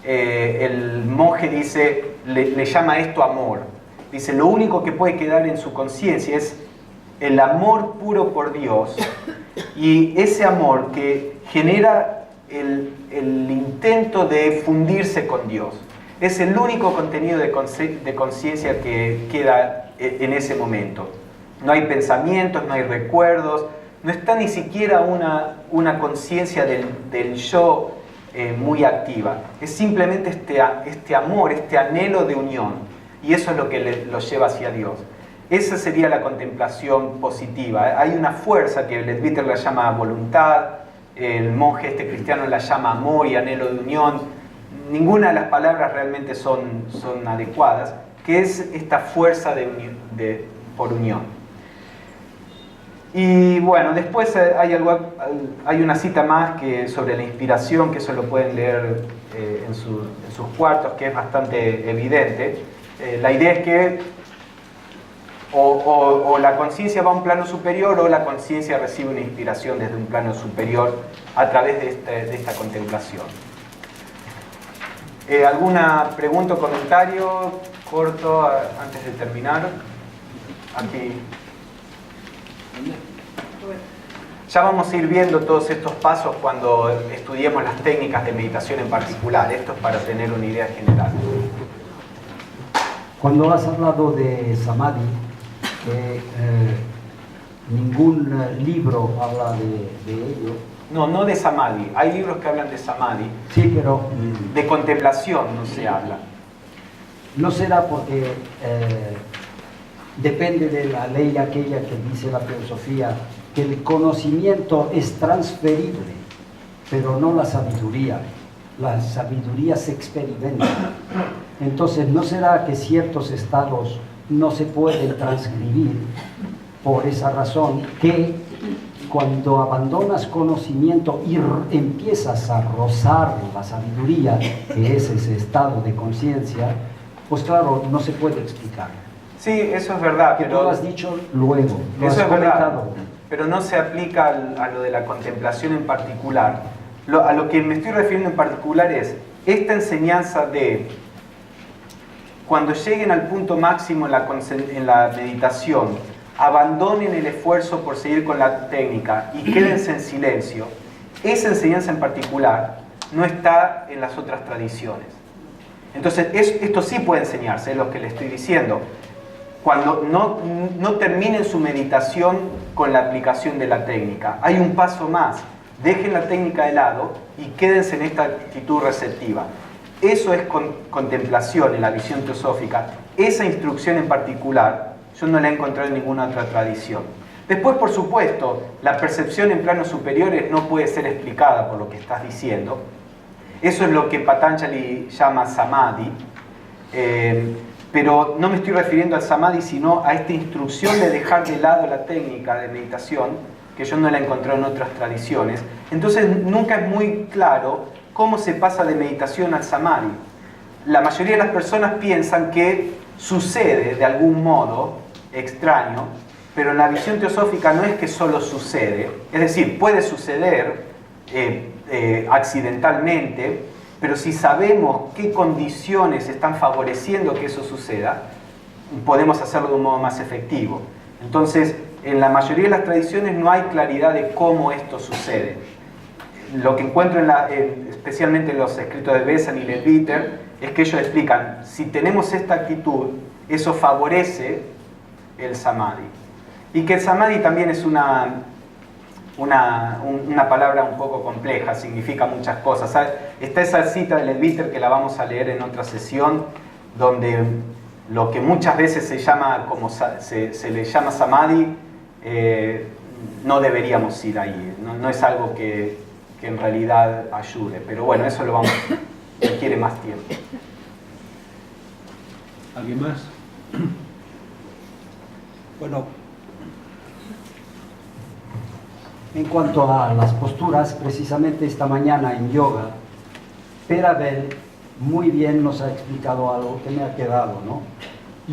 el monje dice, le llama esto amor. Dice, lo único que puede quedar en su conciencia es el amor puro por Dios, y ese amor que genera el intento de fundirse con Dios. Es el único contenido de conciencia que queda en ese momento. No hay pensamientos, no hay recuerdos, no está ni siquiera una conciencia del yo muy activa. Es simplemente este amor, este anhelo de unión. Y eso es lo que los lleva hacia Dios. Esa sería la contemplación positiva. Hay una fuerza que Leadbeater la llama voluntad, el monje cristiano la llama amor y anhelo de unión. Ninguna de las palabras realmente son adecuadas, que es esta fuerza por unión. Y bueno, después hay una cita más sobre la inspiración, que eso lo pueden leer en sus cuartos, que es bastante evidente. La idea es que o la conciencia va a un plano superior, o la conciencia recibe una inspiración desde un plano superior a través de esta contemplación. ¿Alguna pregunta o comentario corto antes de terminar? Aquí. Ya vamos a ir viendo todos estos pasos cuando estudiemos las técnicas de meditación en particular. Esto es para tener una idea general. Cuando has hablado de Samadhi, ningún libro habla de ello. No de Samadhi. Hay libros que hablan de Samadhi. Sí, pero... de contemplación no se habla. ¿No será porque depende de la ley aquella que dice la filosofía, que el conocimiento es transferible, pero no la sabiduría? La sabiduría se experimenta. Entonces, ¿no será que ciertos estados no se pueden transcribir por esa razón, que cuando abandonas conocimiento y empiezas a rozar la sabiduría, que es ese estado de conciencia, pues claro, no se puede explicar? Sí, eso es verdad. Que pero tú lo has dicho luego, lo eso has es verdad, comentado. pero no se aplica a lo de la contemplación en particular. A lo que me estoy refiriendo en particular es esta enseñanza de cuando lleguen al punto máximo en la meditación, abandonen el esfuerzo por seguir con la técnica y quédense en silencio. Esa enseñanza en particular no está en las otras tradiciones. Entonces, esto sí puede enseñarse, es lo que le estoy diciendo. Cuando no terminen su meditación con la aplicación de la técnica, hay un paso más. Dejen la técnica de lado y quédense en esta actitud receptiva. Eso es contemplación en la visión teosófica. Esa instrucción en particular yo no la he encontrado en ninguna otra tradición. Después, por supuesto, la percepción en planos superiores no puede ser explicada por lo que estás diciendo. Eso es lo que Patanjali llama samadhi. Pero no me estoy refiriendo al samadhi, sino a esta instrucción de dejar de lado la técnica de meditación, que yo no la he encontrado en otras tradiciones. Entonces nunca es muy claro cómo se pasa de meditación al samadhi. La mayoría de las personas piensan que sucede de algún modo extraño, pero en la visión teosófica no es que solo sucede, es decir, puede suceder accidentalmente, pero si sabemos qué condiciones están favoreciendo que eso suceda, podemos hacerlo de un modo más efectivo. Entonces, en la mayoría de las tradiciones no hay claridad de cómo esto sucede. Lo que encuentro especialmente en los escritos de Besan y Leadbeater es que ellos explican, si tenemos esta actitud, eso favorece el samadhi. Y que el samadhi también es una palabra un poco compleja, significa muchas cosas. Está esa cita de Leadbeater que la vamos a leer en otra sesión, donde lo que muchas veces se le llama samadhi, no deberíamos ir ahí, no es algo que en realidad ayude, pero bueno, eso requiere más tiempo. ¿Alguien más? Bueno, en cuanto a las posturas, precisamente esta mañana en yoga, Perabel muy bien nos ha explicado algo que me ha quedado, ¿no?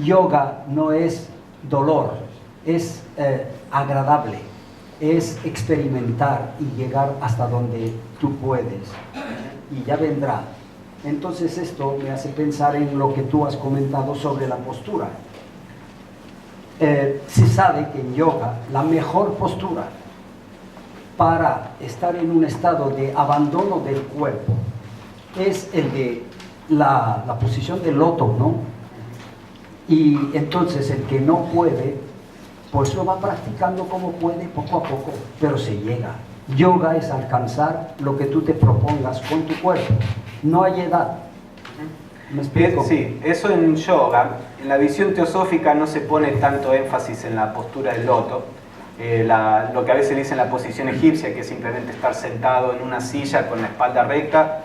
Yoga no es dolor, es agradable, es experimentar y llegar hasta donde tú puedes, y ya vendrá. Entonces esto me hace pensar en lo que tú has comentado sobre la postura. Se sabe que en yoga la mejor postura para estar en un estado de abandono del cuerpo es el de la posición del loto, ¿no? Y entonces el que no puede, pues lo va practicando como puede, poco a poco, pero se llega. Yoga es alcanzar lo que tú te propongas con tu cuerpo. No hay edad. ¿Me explico? Sí, eso en yoga. En la visión teosófica no se pone tanto énfasis en la postura del loto. Lo que a veces dicen la posición egipcia, que es simplemente estar sentado en una silla con la espalda recta,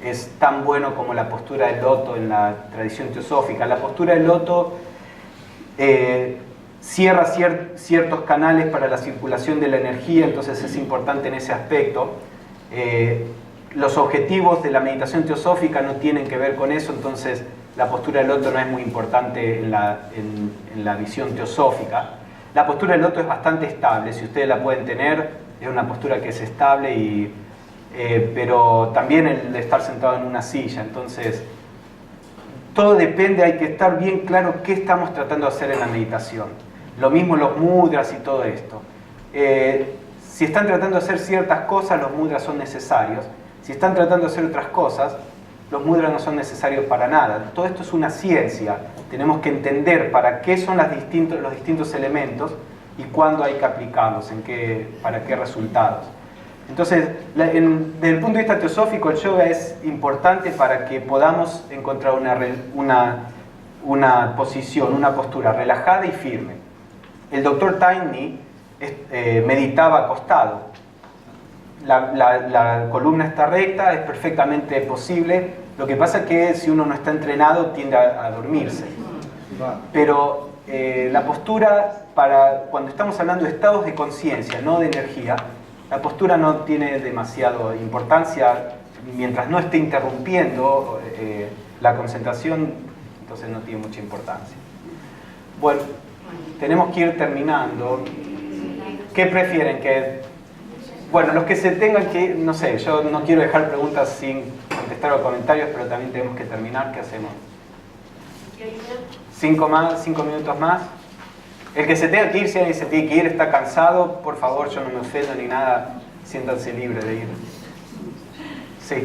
es tan bueno como la postura del loto en la tradición teosófica. La postura del loto cierra ciertos canales para la circulación de la energía, entonces es importante en ese aspecto. Los objetivos de la meditación teosófica no tienen que ver con eso, entonces la postura del loto no es muy importante en la visión teosófica. La postura del loto es bastante estable, si ustedes la pueden tener, es una postura que es estable, pero también el de estar sentado en una silla. Entonces, todo depende, hay que estar bien claro qué estamos tratando de hacer en la meditación. Lo mismo los mudras y todo esto. Si están tratando de hacer ciertas cosas, los mudras son necesarios. Si están tratando de hacer otras cosas, los mudras no son necesarios para nada. Todo esto es una ciencia. Tenemos que entender para qué son los distintos elementos y cuándo hay que aplicarlos, para qué resultados. Entonces, desde el punto de vista teosófico, el yoga es importante para que podamos encontrar una posición, una postura relajada y firme. El Dr. Tiny meditaba acostado. La columna está recta, es perfectamente posible. Lo que pasa es que si uno no está entrenado tiende a dormirse. Pero la postura, cuando estamos hablando de estados de conciencia, no de energía, la postura no tiene demasiada importancia mientras no esté interrumpiendo la concentración, entonces no tiene mucha importancia. Bueno, tenemos que ir terminando. ¿Qué prefieren? Bueno, los que se tengan que ir, no sé, yo no quiero dejar preguntas sin contestar a comentarios, pero también tenemos que terminar. ¿Qué hacemos? 5 minutos más. El que se tenga que ir, si alguien se tiene que ir, está cansado, por favor, yo no me ofendo ni nada, siéntanse libres de ir. Sí.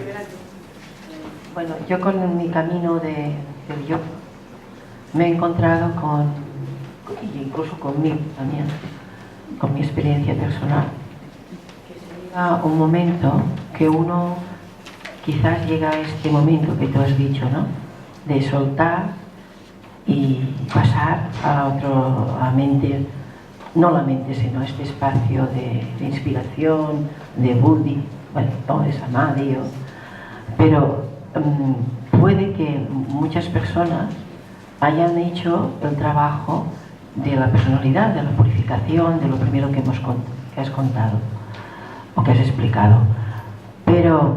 Bueno, yo con mi camino del yoga me he encontrado incluso conmigo también, con mi experiencia personal, que se llega un momento que uno quizás llega a este momento que tú has dicho, ¿no? De soltar y pasar a la mente, no la mente, sino este espacio de inspiración, de buddhi, bueno, no de samadhi, pero puede que muchas personas hayan hecho el trabajo de la personalidad, de la purificación, de lo primero que has contado o que has explicado, pero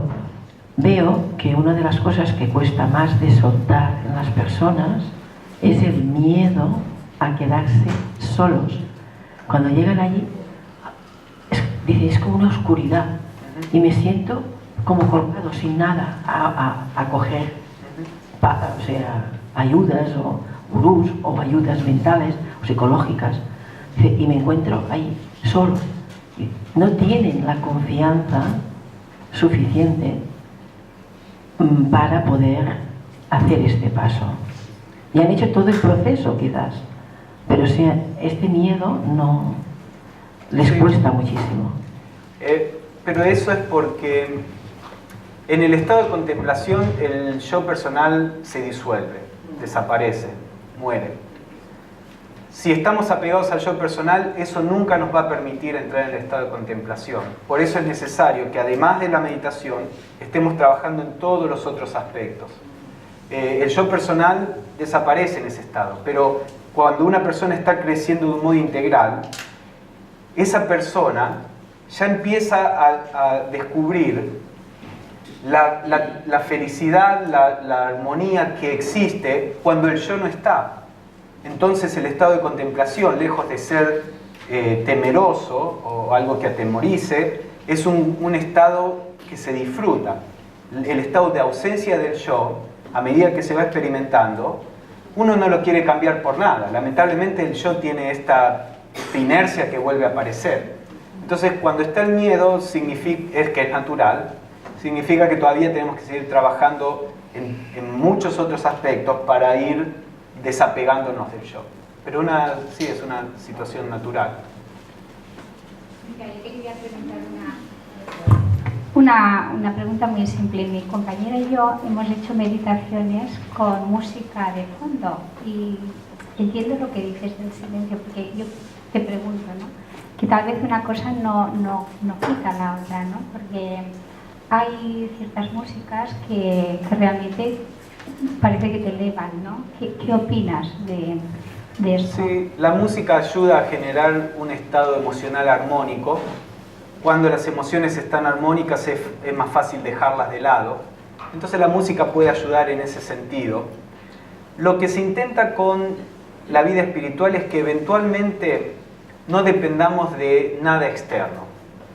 veo que una de las cosas que cuesta más de soltar en las personas es el miedo a quedarse solos. Cuando llegan allí, es como una oscuridad y me siento como colgado, sin nada a coger, o sea, ayudas o gurús o ayudas mentales o psicológicas, y me encuentro ahí solo. No tienen la confianza suficiente para poder hacer este paso. Y han hecho todo el proceso quizás, pero este miedo no les cuesta muchísimo. Pero eso es porque en el estado de contemplación el yo personal se disuelve, desaparece, muere. Si estamos apegados al yo personal, eso nunca nos va a permitir entrar en el estado de contemplación. Por eso es necesario que además de la meditación estemos trabajando en todos los otros aspectos. El yo personal desaparece en ese estado, pero cuando una persona está creciendo de un modo integral, esa persona ya empieza a descubrir la felicidad, la armonía que existe cuando el yo no está. Entonces el estado de contemplación, lejos de ser temeroso o algo que atemorice, es un estado que se disfruta. El estado de ausencia del yo, a medida que se va experimentando, uno no lo quiere cambiar por nada. Lamentablemente el yo tiene esta inercia que vuelve a aparecer. Entonces cuando está el miedo, es que es natural, significa que todavía tenemos que seguir trabajando en muchos otros aspectos para ir desapegándonos del yo. Pero sí, es una situación natural. Mira, yo quería preguntar una pregunta muy simple. Mi compañera y yo hemos hecho meditaciones con música de fondo y entiendo lo que dices del silencio, porque yo te pregunto, ¿no? Que tal vez una cosa no quita la otra, ¿no? Porque hay ciertas músicas que realmente parece que te elevan, ¿no? ¿Qué opinas de eso? Sí, la música ayuda a generar un estado emocional armónico. Cuando las emociones están armónicas es más fácil dejarlas de lado. Entonces la música puede ayudar en ese sentido. Lo que se intenta con la vida espiritual es que eventualmente no dependamos de nada externo.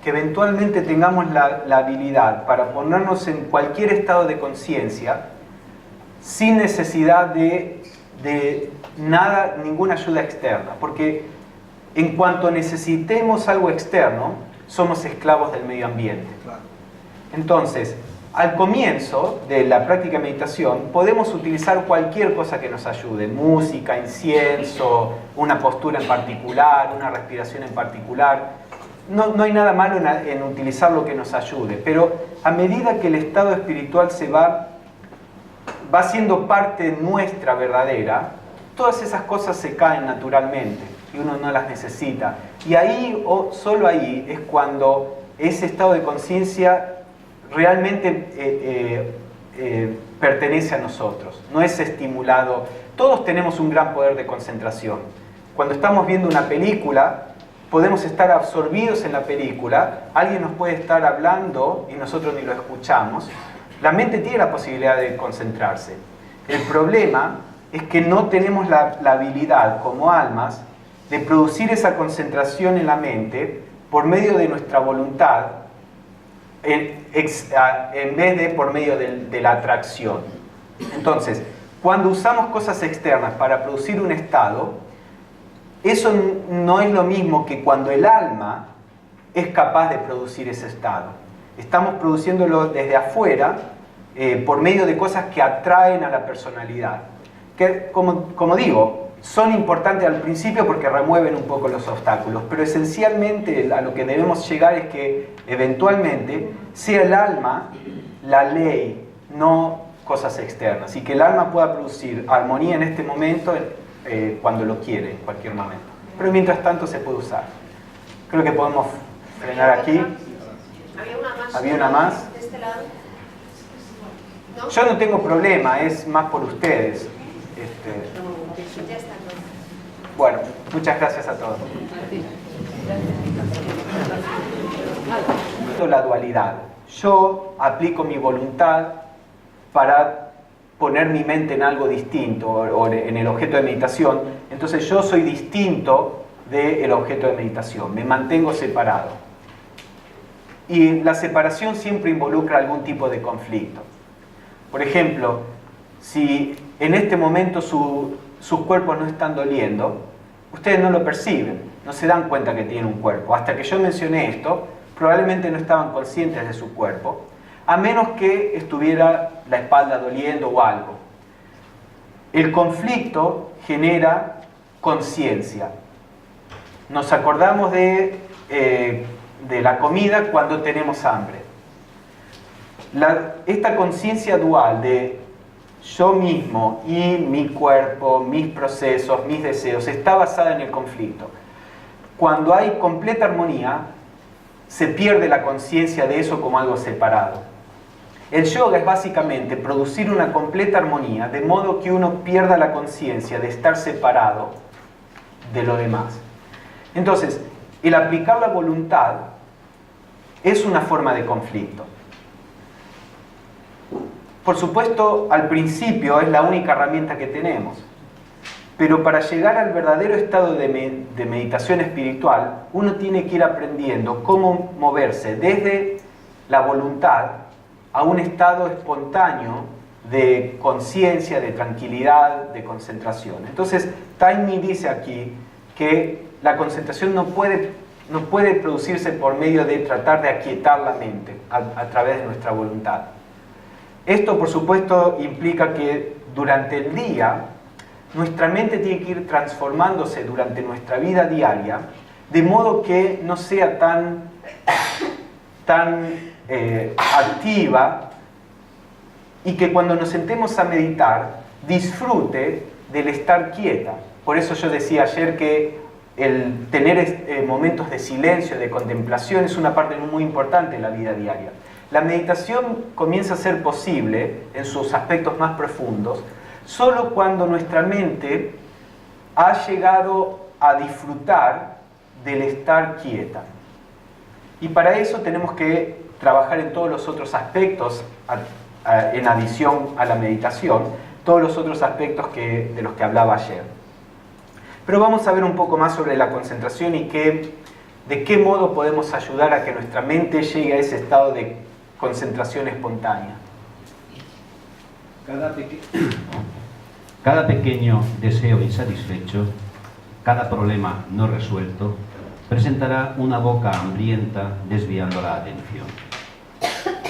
Que eventualmente tengamos la habilidad para ponernos en cualquier estado de conciencia sin necesidad de nada, ninguna ayuda externa. Porque en cuanto necesitemos algo externo, somos esclavos del medio ambiente. Entonces, al comienzo de la práctica de meditación, podemos utilizar cualquier cosa que nos ayude. Música, incienso, una postura en particular, una respiración en particular. No hay nada malo en utilizar lo que nos ayude, pero a medida que el estado espiritual va siendo parte nuestra verdadera, todas esas cosas se caen naturalmente y uno no las necesita. Y ahí, o solo ahí, es cuando ese estado de conciencia realmente pertenece a nosotros, no es estimulado. Todos tenemos un gran poder de concentración. Cuando estamos viendo una película, podemos estar absorbidos en la película, alguien nos puede estar hablando y nosotros ni lo escuchamos. La mente tiene la posibilidad de concentrarse. El problema es que no tenemos la habilidad como almas de producir esa concentración en la mente por medio de nuestra voluntad en vez de por medio de la atracción. Entonces, cuando usamos cosas externas para producir un estado, eso no es lo mismo que cuando el alma es capaz de producir ese estado. Estamos produciéndolo desde afuera por medio de cosas que atraen a la personalidad. Que, como digo, son importantes al principio porque remueven un poco los obstáculos, pero esencialmente a lo que debemos llegar es que eventualmente sea el alma la ley, no cosas externas, y que el alma pueda producir armonía en este momento cuando lo quiere, en cualquier momento. Pero mientras tanto se puede usar. Creo que podemos frenar aquí. ¿Había una más? ¿De este lado? ¿No? Yo no tengo problema, es más por ustedes. Ya está. Bueno, muchas gracias a todos. La dualidad. Yo aplico mi voluntad para poner mi mente en algo distinto o en el objeto de meditación. Entonces yo soy distinto del objeto de meditación. Me mantengo separado. Y la separación siempre involucra algún tipo de conflicto. Por ejemplo, si en este momento sus cuerpos no están doliendo, ustedes no lo perciben, no se dan cuenta que tienen un cuerpo. Hasta que yo mencioné esto, probablemente no estaban conscientes de su cuerpo, a menos que estuviera la espalda doliendo o algo. El conflicto genera conciencia. Nos acordamos de la comida cuando tenemos hambre. Esta conciencia dual de yo mismo y mi cuerpo, mis procesos, mis deseos, está basada en el conflicto. Cuando hay completa armonía, se pierde la conciencia de eso como algo separado. El yoga es básicamente producir una completa armonía, de modo que uno pierda la conciencia de estar separado de lo demás. Entonces, el aplicar la voluntad es una forma de conflicto. Por supuesto, al principio es la única herramienta que tenemos, pero para llegar al verdadero estado de meditación espiritual, uno tiene que ir aprendiendo cómo moverse desde la voluntad a un estado espontáneo de conciencia, de tranquilidad, de concentración. Entonces, Taimi dice aquí que la concentración no puede producirse por medio de tratar de aquietar la mente a través de nuestra voluntad. Esto, por supuesto, implica que durante el día nuestra mente tiene que ir transformándose durante nuestra vida diaria, de modo que no sea tan activa, y que cuando nos sentemos a meditar disfrute del estar quieta. Por eso yo decía ayer que el tener momentos de silencio, de contemplación, es una parte muy importante en la vida diaria. La meditación comienza a ser posible en sus aspectos más profundos solo cuando nuestra mente ha llegado a disfrutar del estar quieta. Y para eso tenemos que trabajar en todos los otros aspectos, en adición a la meditación, todos los otros aspectos de los que hablaba ayer. Pero vamos a ver un poco más sobre la concentración y de qué modo podemos ayudar a que nuestra mente llegue a ese estado de concentración espontánea. Cada pequeño deseo insatisfecho, cada problema no resuelto, presentará una boca hambrienta desviando la atención.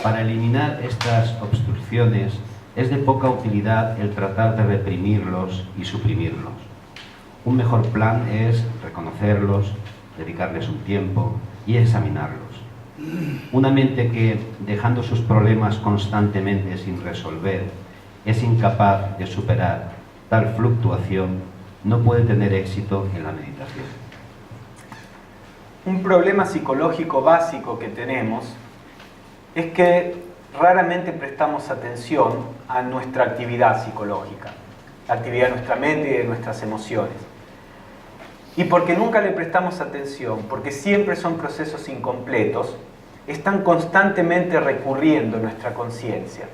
Para eliminar estas obstrucciones es de poca utilidad el tratar de reprimirlos y suprimirlos. Un mejor plan es reconocerlos, dedicarles un tiempo y examinarlos. Una mente que, dejando sus problemas constantemente sin resolver, es incapaz de superar tal fluctuación, no puede tener éxito en la meditación. Un problema psicológico básico que tenemos es que raramente prestamos atención a nuestra actividad psicológica, la actividad de nuestra mente y de nuestras emociones. Y porque nunca le prestamos atención, porque siempre son procesos incompletos, están constantemente recurriendo nuestra conciencia.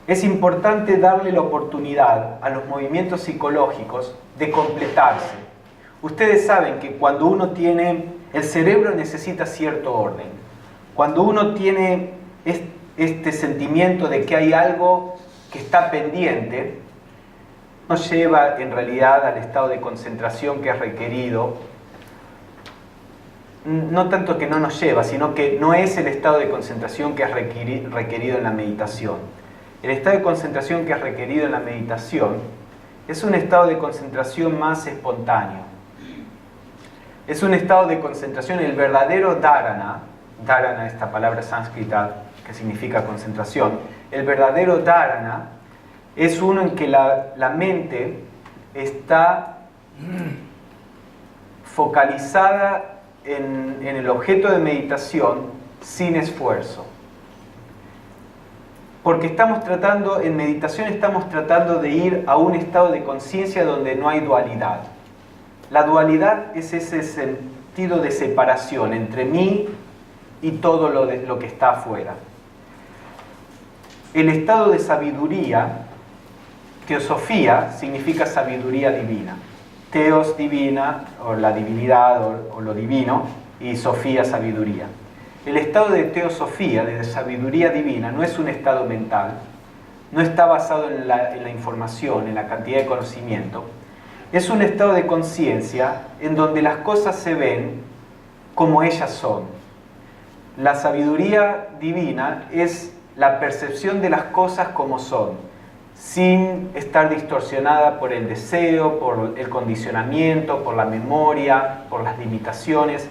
Es importante darle la oportunidad a los movimientos psicológicos de completarse. Ustedes saben que cuando uno el cerebro necesita cierto orden. Cuando uno tiene este sentimiento de que hay algo que está pendiente, nos lleva en realidad al estado de concentración que es requerido. No tanto que no nos lleva, sino que no es el estado de concentración que es requerido en la meditación. El estado de concentración que es requerido en la meditación es un estado de concentración más espontáneo. Es un estado de concentración, el verdadero dharana, esta palabra sánscrita que significa concentración, el verdadero dharana es uno en que la mente está focalizada en el objeto de meditación sin esfuerzo. Porque en meditación estamos tratando de ir a un estado de conciencia donde no hay dualidad. La dualidad es ese sentido de separación entre mí y todo lo que está afuera. El estado de sabiduría, teosofía, significa sabiduría divina. Teos, divina, o la divinidad, o lo divino, y sofía, sabiduría. El estado de teosofía, de sabiduría divina, no es un estado mental, no está basado en la información, en la cantidad de conocimiento. Es un estado de conciencia en donde las cosas se ven como ellas son. La sabiduría divina es la percepción de las cosas como son, sin estar distorsionada por el deseo, por el condicionamiento, por la memoria, por las limitaciones.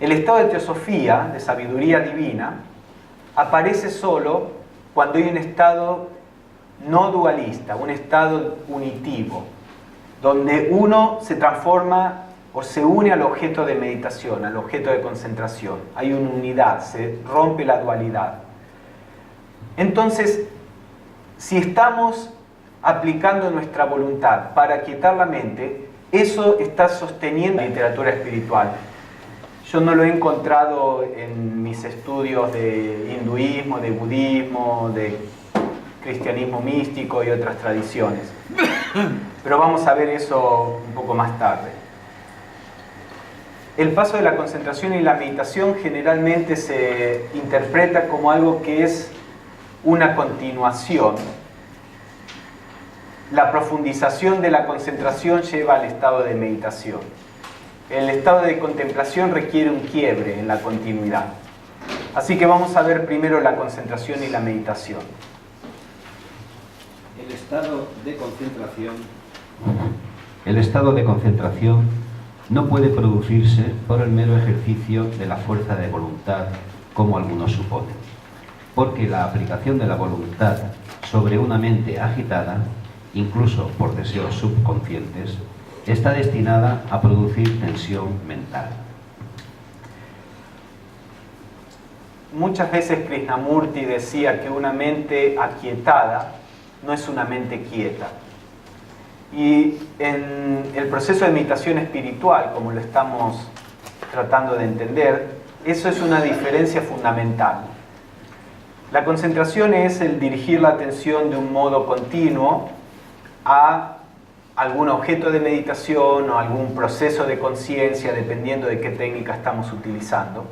El estado de teosofía, de sabiduría divina, aparece solo cuando hay un estado no dualista, un estado unitivo, donde uno se transforma o se une al objeto de meditación, al objeto de concentración. Hay una unidad, se rompe la dualidad. Entonces, si estamos aplicando nuestra voluntad para aquietar la mente, Eso está sosteniendo la literatura espiritual. Yo no lo he encontrado en mis estudios de hinduismo, de budismo, de cristianismo místico y otras tradiciones. Pero vamos a ver eso un poco más tarde. El paso de la concentración y la meditación generalmente se interpreta como algo que es una continuación. La profundización de la concentración lleva al estado de meditación. El estado de contemplación requiere un quiebre en la continuidad. Así que vamos a ver primero la concentración y la meditación. El estado de concentración no puede producirse por el mero ejercicio de la fuerza de voluntad, como algunos suponen, porque la aplicación de la voluntad sobre una mente agitada, incluso por deseos subconscientes, está destinada a producir tensión mental. Muchas veces Krishnamurti decía que una mente aquietada no es una mente quieta. Y en el proceso de meditación espiritual, como lo estamos tratando de entender, eso es una diferencia fundamental. La concentración es el dirigir la atención de un modo continuo a algún objeto de meditación o algún proceso de conciencia, dependiendo de qué técnica estamos utilizando.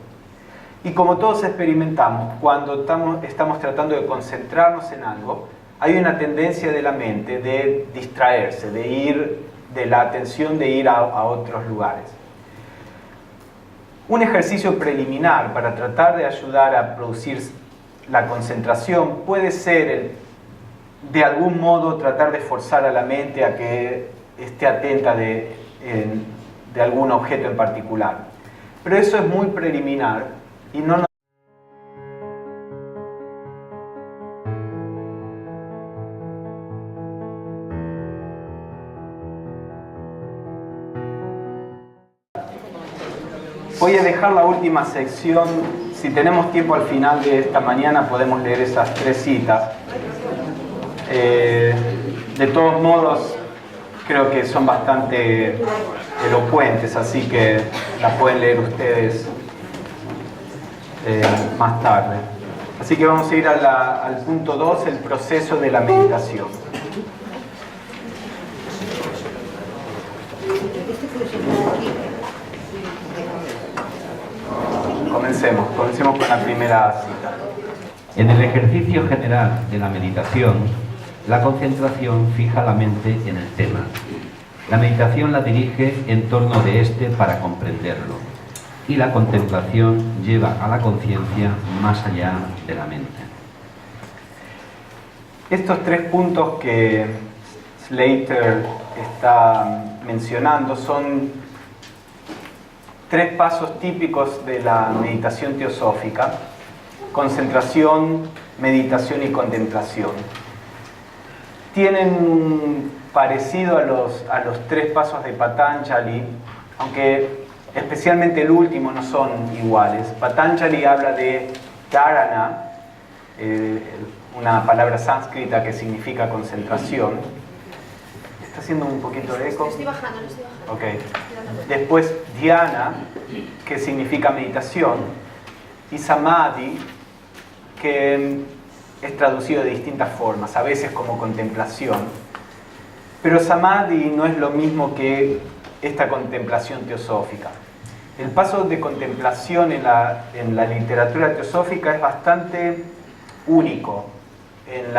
Y como todos experimentamos, cuando estamos tratando de concentrarnos en algo, hay una tendencia de la mente de distraerse, de ir de la atención, de ir a otros lugares. Un ejercicio preliminar para tratar de ayudar a producir la concentración puede ser de algún modo tratar de forzar a la mente a que esté atenta de algún objeto en particular. Pero eso es muy preliminar y no nos... Voy a dejar la última sección. Si tenemos tiempo al final de esta mañana podemos leer esas 3 citas. De todos modos, creo que son bastante elocuentes, así que las pueden leer ustedes más tarde. Así que vamos a ir al punto 2, el proceso de la meditación. Comencemos con la primera cita. En el ejercicio general de la meditación, la concentración fija la mente en el tema. La meditación la dirige en torno de éste para comprenderlo, y la contemplación lleva a la conciencia más allá de la mente. Estos 3 puntos que Slater está mencionando son 3 pasos típicos de la meditación teosófica: concentración, meditación y contemplación. Tienen un parecido a los 3 pasos de Patanjali, aunque especialmente el último no son iguales. Patanjali habla de dharana, una palabra sánscrita que significa concentración. ¿Está haciendo un poquito de eco? Lo estoy bajando. Ok. Después dhyana, que significa meditación, y samadhi, que es traducido de distintas formas, a veces como contemplación. Pero samadhi no es lo mismo que esta contemplación teosófica. El paso de contemplación en la literatura teosófica es bastante único. En la